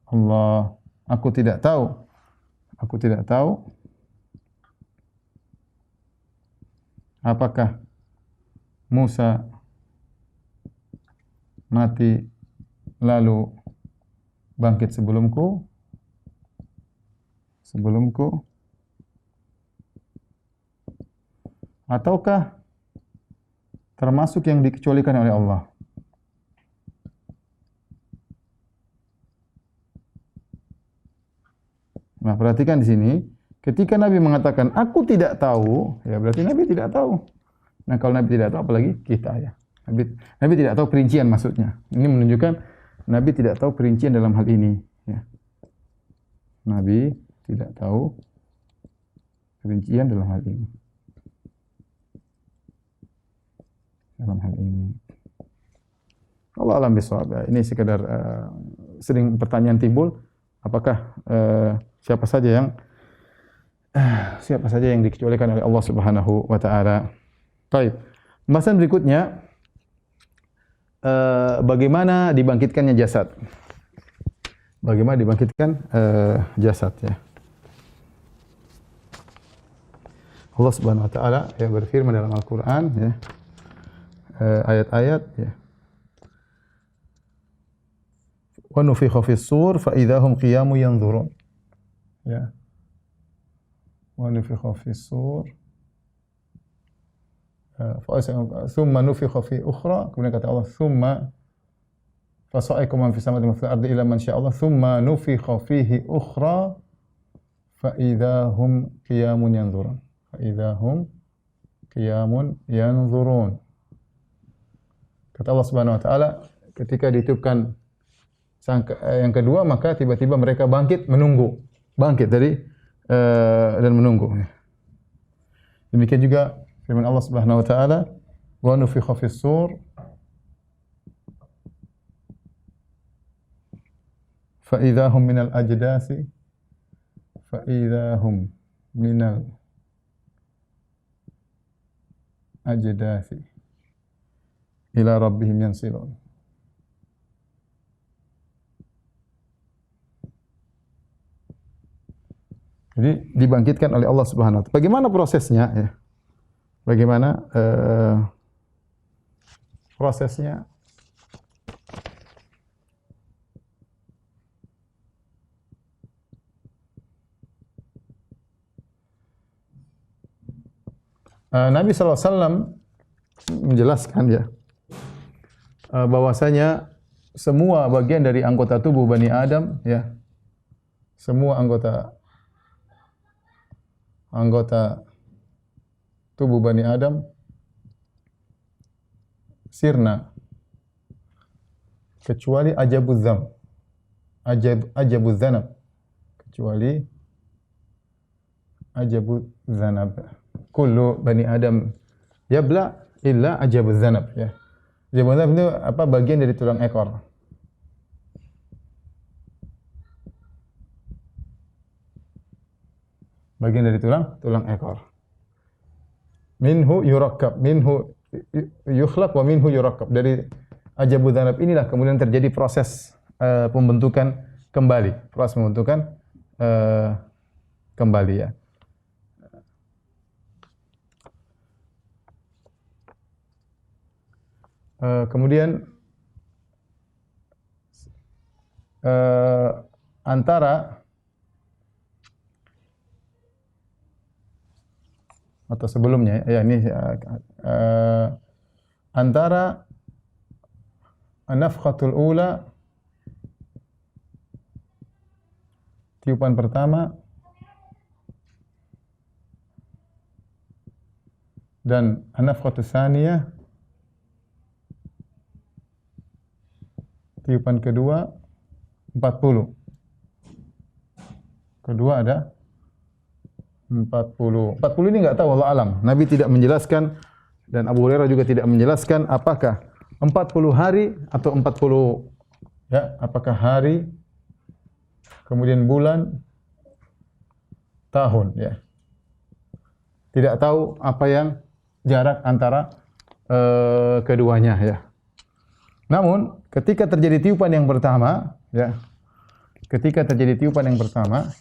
Speaker 2: Allah." Aku tidak tahu apakah Musa mati lalu bangkit sebelumku ataukah termasuk yang dikecualikan oleh Allah. Nah, perhatikan di sini, ketika Nabi mengatakan aku tidak tahu, ya berarti Nabi tidak tahu. Nah, kalau Nabi tidak tahu, apalagi kita ya. Nabi tidak tahu perincian maksudnya. Ini menunjukkan Nabi tidak tahu perincian dalam hal ini. Ya. Nabi tidak tahu perincian dalam hal ini. Allah alam bisawab. Ini sekedar sering pertanyaan timbul, apakah siapa saja yang dikecualikan oleh Allah Subhanahu wa taala. Baik. Pembahasan berikutnya bagaimana dibangkitkannya jasad. Bagaimana dibangkitkan jasad ya. Allah Subhanahu wa taala ya berfirman dalam Al-Qur'an ya. Ayat-ayat ya. Wa nufikha fis-sur fa idza hum qiyamun yanzurun. Ya. wa nufikha fis sur thumma nufikha fi ukhra, kemudian kata Allah thumma fasa'iqa man fis samawati wa fil ardi illa man syaa Allah thumma nufikha fihi ukhra fa idahum qiyamun yanzurun fa idahum qiyamun yanzurun. Kata Allah Subhanahu wa taala, ketika ditiupkan yang kedua, maka tiba-tiba mereka bangkit menunggu. Bangkit dari dan menunggu. Demikian juga firman Allah Subhanahu wa taala, wa nufikha fis sur fa idahum minal ajdasi fa idahum minal ajdasi ila rabbihim yansilun. Jadi dibangkitkan oleh Allah Subhanahu wa taala. Bagaimana prosesnya ya? Bagaimana prosesnya? Nabi sallallahu alaihi wasallam menjelaskan ya bahwasanya semua bagian dari anggota tubuh Bani Adam ya, semua anggota tubuh Bani Adam sirna kecuali ajabuz zanab, kecuali ajabuz zanab. Kullu Bani Adam yabla illa ajabuz zanab ya. Ajabuz zanab itu apa? Bagian dari tulang ekor. Bagian dari tulang ekor. Minhu yurakkab, minhu yukhlaq wa minhu yurakkab. Dari ajabuz zanab inilah kemudian terjadi proses pembentukan kembali, proses pembentukan kembali ya. Kemudian antara atau sebelumnya ya ini antara an-nafkhatul ula, tiupan pertama, dan an-nafkhatus tsaniyah, tiupan kedua 40. Kedua ada 40. 40 ini enggak tahu, wallahu alam. Nabi tidak menjelaskan dan Abu Hurairah juga tidak menjelaskan apakah 40 hari atau 40 ya, apakah hari kemudian bulan tahun ya. Tidak tahu apa yang jarak antara keduanya ya. Namun ketika terjadi tiupan yang pertama ya, ketika terjadi tiupan yang pertama,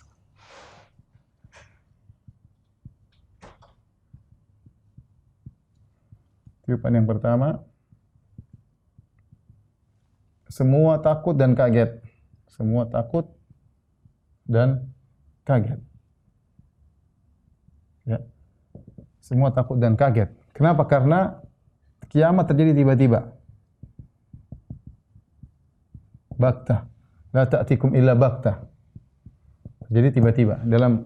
Speaker 2: semua takut dan kaget. Semua takut dan kaget. Ya. Semua takut dan kaget. Kenapa? Karena kiamat terjadi tiba-tiba. Baktah. La ta'tikum illa baktah. Jadi tiba-tiba. Dalam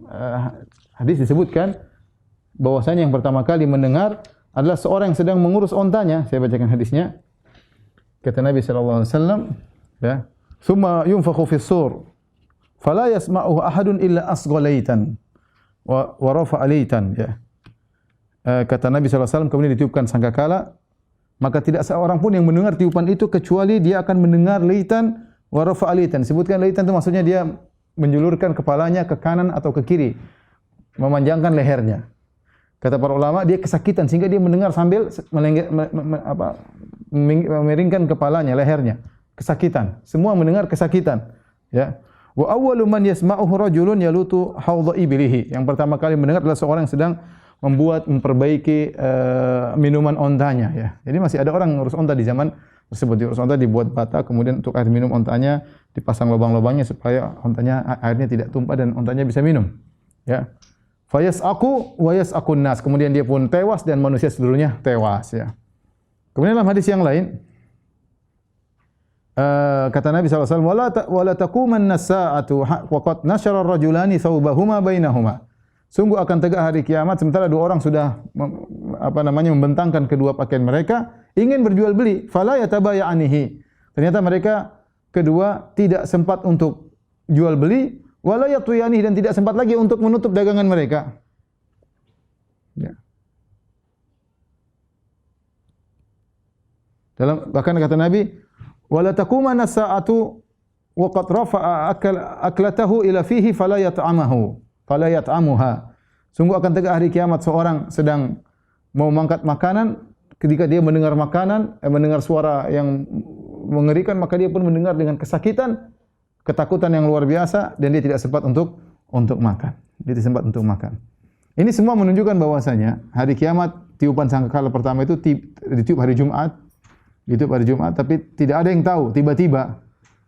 Speaker 2: hadis disebutkan bahwasanya yang pertama kali mendengar adalah seorang yang sedang mengurus ontanya. Saya bacakan hadisnya. Kata Nabi sallallahu alaihi wasallam, ya, "Tsumma yunfakhu fis sur, fala yasma'uhu ahadun illa asghalaitan wa rafa'a laitan." Ya. Kata Nabi sallallahu alaihi wasallam, kemudian ditiupkan sangkakala, maka tidak seorang pun yang mendengar tiupan itu kecuali dia akan mendengar laitan wa rafa'a laitan. Sebutkan laitan itu maksudnya dia menjulurkan kepalanya ke kanan atau ke kiri, memanjangkan lehernya. Kata para ulama, dia kesakitan sehingga dia mendengar sambil memiringkan kepalanya, lehernya. Kesakitan. Semua mendengar kesakitan. Ya. Wa awwalu man yasma'uhu rajulun yalutu hawdha ibilihi. Yang pertama kali mendengar adalah seorang yang sedang memperbaiki minuman ontanya. Ya. Jadi masih ada orang ngurus onta di zaman tersebut. Diurus onta, dibuat bata, kemudian untuk air minum ontanya dipasang lubang-lubangnya supaya ontanya airnya tidak tumpah dan ontanya bisa minum. Ya. Fayas'aqu wa yas'aqun nas. Kemudian dia pun tewas dan manusia seluruhnya tewas ya. Kemudian dalam hadis yang lain kata Nabi SAW, wala taqumanna as-sa'atu wa qad nashara ar-rajulani thawbahuma bainahuma. Sungguh akan tegak hari kiamat sementara dua orang sudah membentangkan kedua pakaian mereka, ingin berjual beli, fala yatabaya'anihi. Ternyata mereka kedua tidak sempat untuk jual beli, wala yatuyanihi, dan tidak sempat lagi untuk menutup dagangan mereka. Ya. Bahkan kata Nabi, wala taqumanna as-sa'atu wa qad rafa'a aklatahu ila fihi fala yat'amuha. Sungguh akan tegak hari kiamat seorang sedang mau mengangkat makanan, ketika dia mendengar mendengar suara yang mengerikan, maka dia pun mendengar dengan kesakitan, ketakutan yang luar biasa, dan dia tidak sempat untuk makan. Dia tidak sempat untuk makan. Ini semua menunjukkan bahwasanya hari kiamat, tiupan sangkakala pertama itu ditiup hari Jumat. Ditiup hari Jumat, tapi tidak ada yang tahu, tiba-tiba.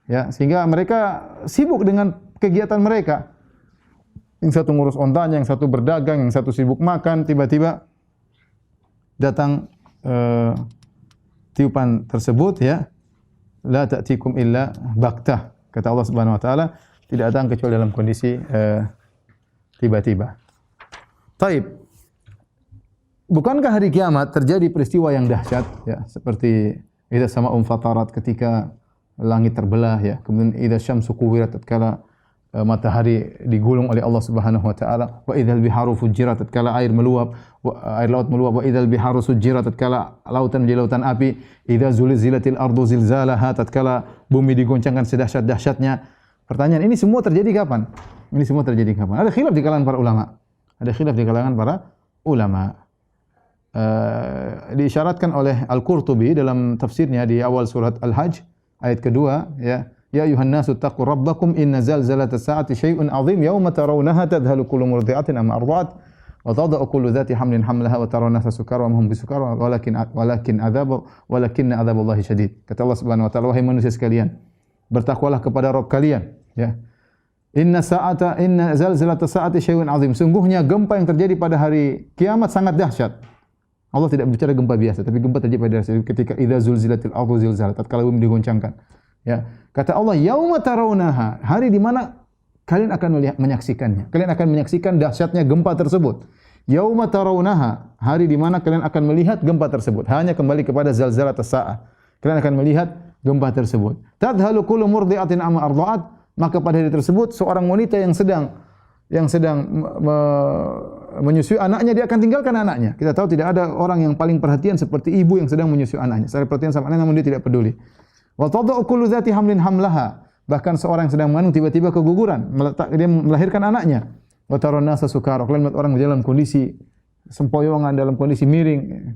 Speaker 2: Ya, sehingga mereka sibuk dengan kegiatan mereka. Yang satu ngurus ontanya, yang satu berdagang, yang satu sibuk makan, tiba-tiba datang tiupan tersebut ya. La ta'tikum illa baktah. Kata Allah Subhanahu wa taala, tidak datang kecuali dalam kondisi tiba-tiba. Taib. Bukankah hari kiamat terjadi peristiwa yang dahsyat ya, seperti idza sama'un fatarat, ketika langit terbelah ya, kemudian idza syamsu kuwirat, tatkala matahari digulung oleh Allah Subhanahu wa taala, wa idzal biharu fujirat, tatkala air laut meluap, wa idzal biharu sujirat, tatkala lautan menjadi lautan api, idza zulzilatil ardu zilzalaha, tatkala bumi digoncangkan sedahsyat-dahsyatnya. Pertanyaan, ini semua terjadi kapan? Ini semua terjadi kapan? Ada khilaf di kalangan para ulama. Ada khilaf di kalangan para ulama. Diisyaratkan oleh Al-Qurtubi dalam tafsirnya di awal surat Al-Hajj ayat kedua ya, ya ayuhan nasu taqu rabbakum inna zalzalatas saati syai'un 'azim yauma tarawunaha tadhhalu kullu murdi'atin amma arda'at wa tada'u kullu dhati hamlin hamlaha wa tarawna nasa sukara wa hum bisukara walakinna adzaballahi syadid. Kata Allah Subhanahu wa taala, wahai manusia sekalian, bertakwalah kepada Rabb kalian ya. Inna zalzalatas saati syai'un 'azim. Sungguhnya gempa yang terjadi pada hari kiamat sangat dahsyat. Allah tidak berbicara gempa biasa, tapi gempa terjadi pada ketika idza zulzilatil ardu zilzalaha, tatkala bumi digoncangkan. Ya, kata Allah, yauma tarawunaha, hari di mana kalian akan menyaksikannya. Kalian akan menyaksikan dahsyatnya gempa tersebut. Yauma tarawunaha, hari di mana kalian akan melihat gempa tersebut. Hanya kembali kepada zalzalatus saah. Kalian akan melihat gempa tersebut. Tadhalu kullu murdi'atin amma arda'at, maka pada hari tersebut seorang wanita yang sedang menyusui anaknya, dia akan tinggalkan anaknya. Kita tahu tidak ada orang yang paling perhatian seperti ibu yang sedang menyusui anaknya. Saya perhatian sama anaknya namun dia tidak peduli. Wa tada'u kullu dzati hamlin hamlaha. Bahkan seorang yang sedang mengandung tiba-tiba keguguran, dia melahirkan anaknya. Wa tarawna nasa sukara. Kalian melihat orang dalam kondisi sempoyongan, dalam kondisi miring.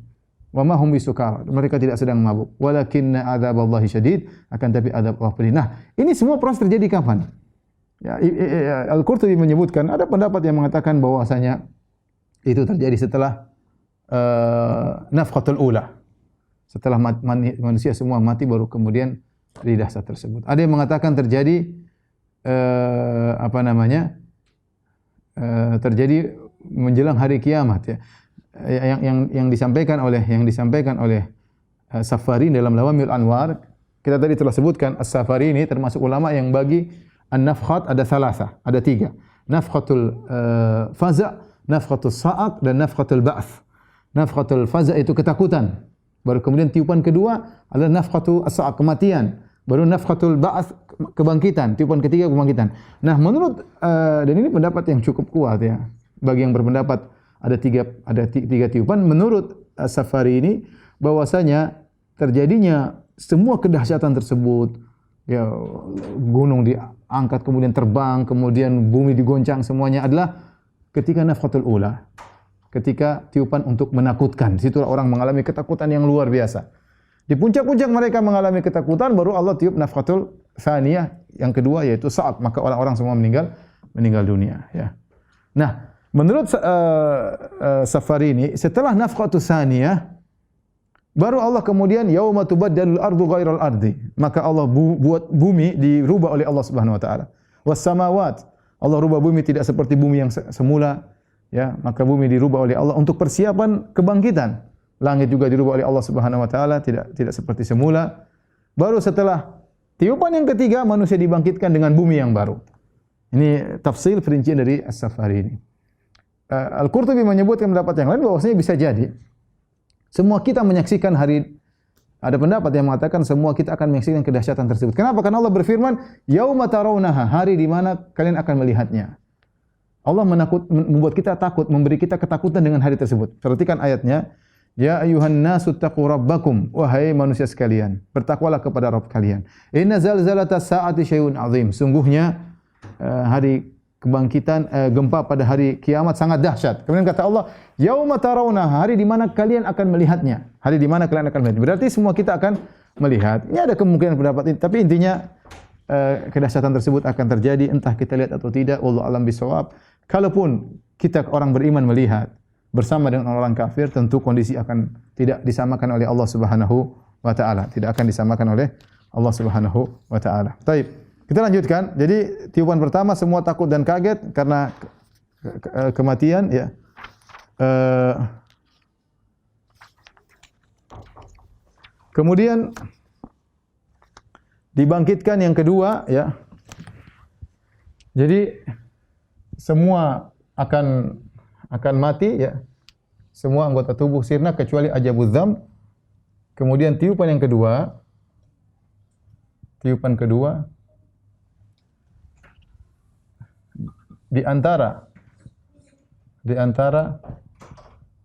Speaker 2: Wa ma hum bisukara. Mereka tidak sedang mabuk. Walakinna adzaballahi syadid. Akan tapi azab Allah pedih. Nah, ini semua proses terjadi kapan? Ya, Al-Qurtubi menyebutkan ada pendapat yang mengatakan bahwasanya itu terjadi setelah nafkhatul ula. Setelah manusia semua mati baru kemudian terjadi dahsyat tersebut. Ada yang mengatakan terjadi terjadi menjelang hari kiamat ya. Yang disampaikan oleh Safari dalam Lawamil Anwar. Kita tadi telah sebutkan As-Safari ini termasuk ulama yang bagi an-nafkhat ada salasa, ada tiga. Nafkhatul faza', nafkhatul sa'aq, dan nafkhatul ba'th. Nafkhatul faza' itu ketakutan. Baru kemudian tiupan kedua adalah nafkhatul sa'aq, kematian. Baru nafkhatul ba'th, kebangkitan. Tiupan ketiga kebangkitan. Nah, menurut dan ini pendapat yang cukup kuat ya. Bagi yang berpendapat ada tiga tiupan, menurut Safari ini bahwasanya terjadinya semua kedahsyatan tersebut, ya gunung diangkat kemudian terbang, kemudian bumi digoncang, semuanya adalah ketika nafkhatul ula, ketika tiupan untuk menakutkan. Di situlah orang mengalami ketakutan yang luar biasa. Di puncak-puncak mereka mengalami ketakutan, baru Allah tiup nafkhatul tsaniyah, yang kedua yaitu saat, maka orang-orang semua meninggal dunia ya. Nah, menurut Safari ini setelah nafkhatul tsaniyah baru Allah kemudian yauma tubaddalul ardu ghairal ardi, maka Allah buat bumi dirubah oleh Allah Subhanahu wa taala. Was samawat, Allah rubah bumi tidak seperti bumi yang semula. ya, maka bumi dirubah oleh Allah untuk persiapan kebangkitan. Langit juga dirubah oleh Allah Subhanahu wa taala, tidak seperti semula. Baru setelah tiupan yang ketiga manusia dibangkitkan dengan bumi yang baru. Ini tafsir perincian dari As-Safari ini. Al-Qurtubi menyebutkan pendapat yang lain bahwasanya bisa jadi semua kita menyaksikan ada pendapat yang mengatakan semua kita akan menyaksikan kedahsyatan tersebut. Kenapa? Karena Allah berfirman, "Yauma tarawunaha", hari di mana kalian akan melihatnya. Allah membuat kita takut, memberi kita ketakutan dengan hari tersebut. Perhatikan ayatnya, "Ya ayyuhan nasu taqu rabbakum", wahai manusia sekalian, bertakwalah kepada Rabb kalian. "Inna zalzalatas saati syai'un 'azim", sungguhnya hari kebangkitan gempa pada hari kiamat sangat dahsyat. Kemudian kata Allah, "Yauma tarawna", hari di mana kalian akan melihatnya. Hari di mana kalian akan melihatnya. Berarti semua kita akan melihat. Ini ada kemungkinan pendapat ini, tapi intinya kedahsyatan tersebut akan terjadi entah kita lihat atau tidak. Wallahu a'lam bishawab. Kalaupun kita orang beriman melihat bersama dengan orang kafir, tentu kondisi akan tidak disamakan oleh Allah Subhanahu wa taala. Tidak akan disamakan oleh Allah Subhanahu wa taala. Baik. Kita lanjutkan. Jadi tiupan pertama semua takut dan kaget karena kematian, ya. Kemudian dibangkitkan yang kedua, ya. Jadi semua akan mati, ya. Semua anggota tubuh sirna kecuali ajabuz dzam. Kemudian tiupan kedua di antara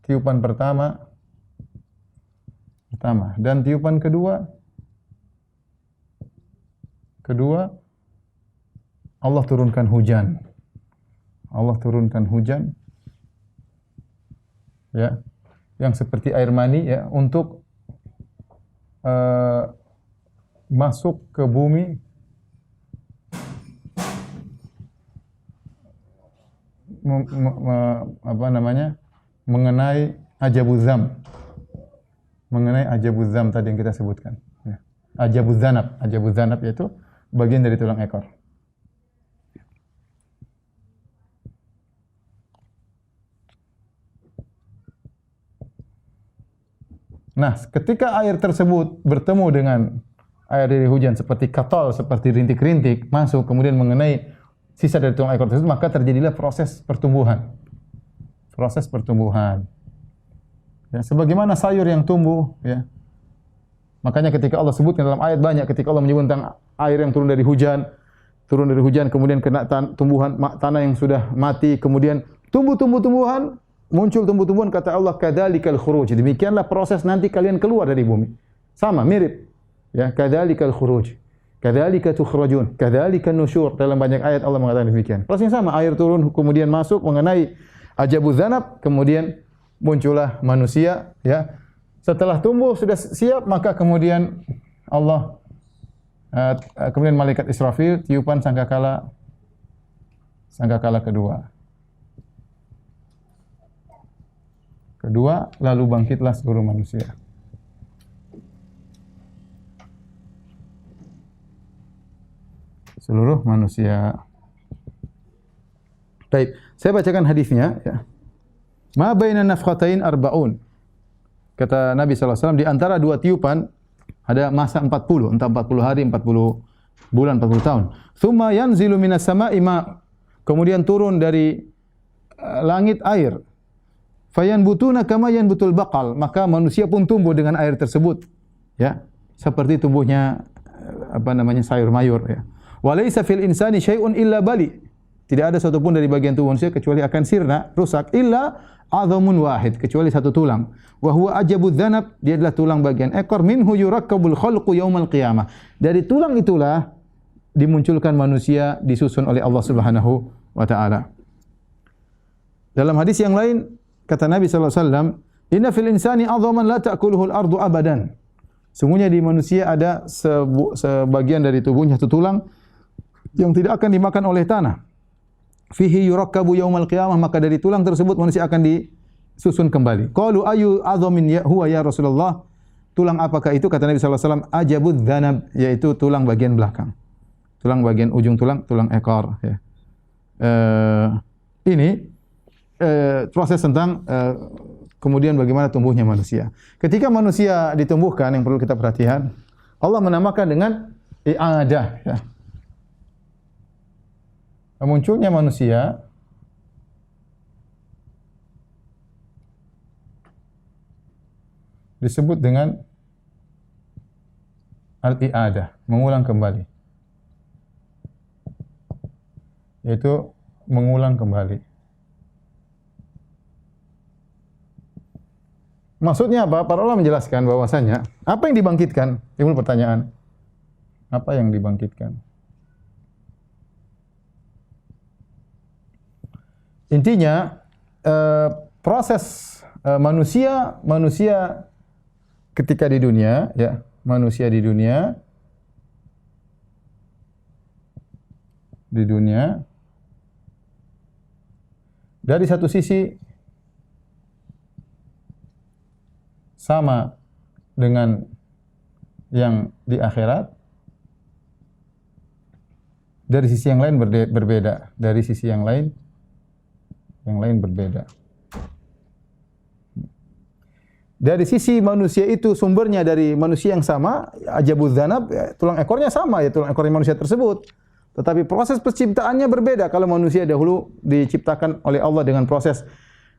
Speaker 2: tiupan pertama dan tiupan kedua Allah turunkan hujan. Ya, yang seperti air mani, ya, untuk masuk ke bumi mengenai ajabuz dzam tadi yang kita sebutkan, ya. Ajabuz dzanab yaitu bagian dari tulang ekor. Nah, ketika air tersebut bertemu dengan air dari hujan seperti katol, seperti rintik-rintik masuk kemudian mengenai sisa dari tulang ekor tersebut, maka terjadilah proses pertumbuhan. Ya, sebagaimana sayur yang tumbuh, ya. Makanya ketika Allah sebutkan dalam ayat banyak, ketika Allah menyebut tentang air yang turun dari hujan, kemudian kena tumbuhan tanah yang sudah mati, kemudian tumbuh-tumbuhan, muncul tumbuh-tumbuhan, kata Allah, kadzalikal khuruj. Demikianlah proses nanti kalian keluar dari bumi. Sama, mirip. Ya, kadzalikal khuruj. Kadzalika tukhrajun, kadzalika nusyur. Dalam banyak ayat Allah mengatakan demikian. Prosesnya sama, air turun kemudian masuk mengenai ajabuz dzanab, kemudian muncullah manusia, ya. Setelah tumbuh sudah siap, maka kemudian Allah kemudian malaikat Israfil tiupan sangkakala kedua, lalu bangkitlah seluruh manusia. Baik, saya bacakan hadisnya, ya. Ma baina nafkhatain arba'un. Kata Nabi sallallahu alaihi wasallam, di antara dua tiupan ada masa 40, entah 40 hari, 40 bulan, 40 tahun. Tsumma yanzilu minas sama'i ma. Kemudian turun dari langit air. Fayanbutuna kama yanbutul baqal, maka manusia pun tumbuh dengan air tersebut, ya. Seperti tumbuhnya sayur mayur, ya. Walaysa fil insani syai'un illa bali. Tidak ada satu pun dari bagian tubuh manusia kecuali akan sirna, rusak, illa adhamun wahid, kecuali satu tulang. Wa huwa ajabuz dzanab, dia adalah tulang bagian ekor, minhu yurakkabul khalqu yaumal qiyamah. Dari tulang itulah dimunculkan manusia, disusun oleh Allah Subhanahu wa taala. Dalam hadis yang lain kata Nabi sallallahu alaihi wasallam, "Inna fil insani adhaman la ta'kuluhu al-ardu abadan." Sungguhnya di manusia ada sebagian dari tubuhnya, satu tulang yang tidak akan dimakan oleh tanah. Fihi yurakkabu yaumal qiyamah, maka dari tulang tersebut manusia akan disusun kembali. Qalu ayu adhamin ya huwa ya Rasulullah? Tulang apakah itu? Kata Nabi sallallahu alaihi wasallam, ajabuz dzanab, yaitu tulang bagian belakang. Tulang bagian ujung tulang ekor, ya. Ini proses tentang kemudian bagaimana tumbuhnya manusia. Ketika manusia ditumbuhkan, yang perlu kita perhatikan, Allah menamakan dengan i'adah. Ya. Munculnya manusia disebut dengan al-i'adah, mengulang kembali. Yaitu mengulang kembali. Maksudnya apa? Para ulama menjelaskan bahwasanya apa yang dibangkitkan? Timbul pertanyaan. Apa yang dibangkitkan? Intinya proses manusia ketika di dunia, ya, manusia di dunia dari satu sisi sama dengan yang di akhirat, dari sisi yang lain berbeda, dari sisi yang lain berbeda. Dari sisi manusia itu sumbernya dari manusia yang sama, ajabuz dzanab, ya, tulang ekornya sama, ya tulang ekornya manusia tersebut. Tetapi proses penciptaannya berbeda. Kalau manusia dahulu diciptakan oleh Allah dengan proses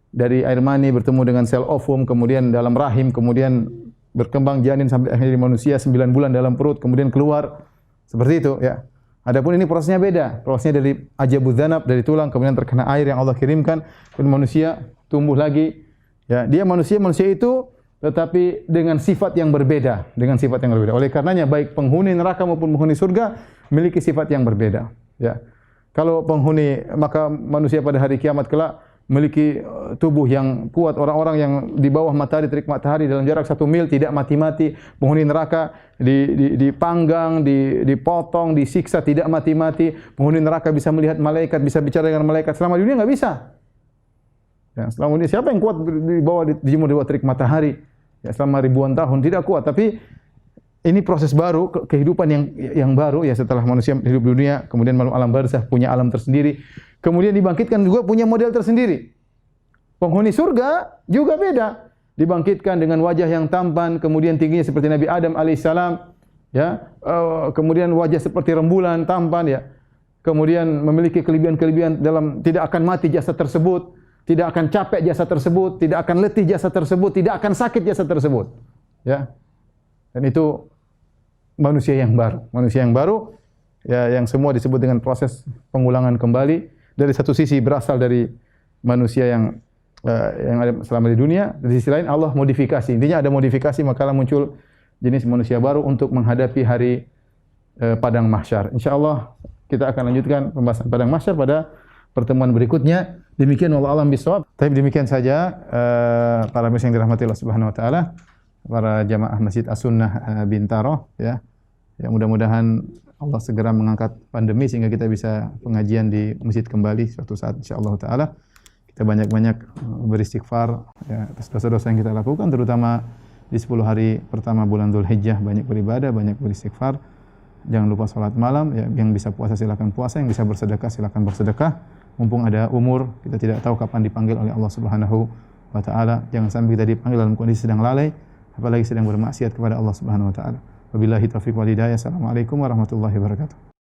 Speaker 2: dari air mani bertemu dengan sel ovum, kemudian dalam rahim, kemudian berkembang janin sampai akhirnya manusia 9 bulan dalam perut, kemudian keluar. Seperti itu, ya. Adapun ini prosesnya beda. Prosesnya dari ajabuz dzanab, dari tulang, kemudian terkena air yang Allah kirimkan, kemudian manusia tumbuh lagi. Ya, dia manusia itu tetapi dengan sifat yang berbeda, Oleh karenanya baik penghuni neraka maupun penghuni surga memiliki sifat yang berbeda, ya. Kalau penghuni, maka manusia pada hari kiamat kelak memiliki tubuh yang kuat, orang-orang yang di bawah matahari, terik matahari dalam jarak 1 mil tidak mati-mati. Penghuni neraka dipanggang, dipotong, disiksa tidak mati-mati. Penghuni neraka bisa melihat malaikat, bisa bicara dengan malaikat. Selama di dunia enggak bisa. Ya, selama ini siapa yang kuat dijemur di bawah terik matahari? Ya, selama ribuan tahun tidak kuat, tapi ini proses baru, kehidupan yang baru, ya, setelah manusia hidup di dunia, kemudian alam barzakh punya alam tersendiri, kemudian dibangkitkan juga punya model tersendiri. Penghuni surga juga beda, dibangkitkan dengan wajah yang tampan, kemudian tingginya seperti Nabi Adam alaihissalam, ya, kemudian wajah seperti rembulan tampan, ya, kemudian memiliki kelebihan-kelebihan dalam tidak akan mati jasad tersebut, tidak akan capek jasad tersebut, tidak akan letih jasad tersebut, tidak akan sakit jasad tersebut, ya. Dan itu manusia yang baru, ya, yang semua disebut dengan proses pengulangan kembali. Dari satu sisi berasal dari manusia yang ada selama di dunia, di sisi lain Allah modifikasi. Intinya ada modifikasi, maka muncul jenis manusia baru untuk menghadapi hari padang mahsyar. Insyaallah kita akan lanjutkan pembahasan padang mahsyar pada pertemuan berikutnya. Demikian wallahu a'lam bishawab. Tapi demikian saja para muslim yang dirahmati Allah Subhanahu wa taala, para jamaah Masjid As-Sunnah Bintaro, ya. Ya, mudah-mudahan Allah segera mengangkat pandemi sehingga kita bisa pengajian di masjid kembali suatu saat insyaallah taala. Kita banyak-banyak beristighfar, ya, atas dosa-dosa yang kita lakukan, terutama di 10 hari pertama bulan Dzulhijjah, banyak beribadah, banyak beristighfar. Jangan lupa salat malam, ya, yang bisa puasa silakan puasa, yang bisa bersedekah silakan bersedekah. Mumpung ada umur, kita tidak tahu kapan dipanggil oleh Allah Subhanahu wa taala. Jangan sampai kita dipanggil dalam kondisi sedang lalai, apalagi sedang bermaksiat kepada Allah Subhanahu wa taala. Wabillahi taufiq wal hidayah. Assalamualaikum warahmatullahi wabarakatuh.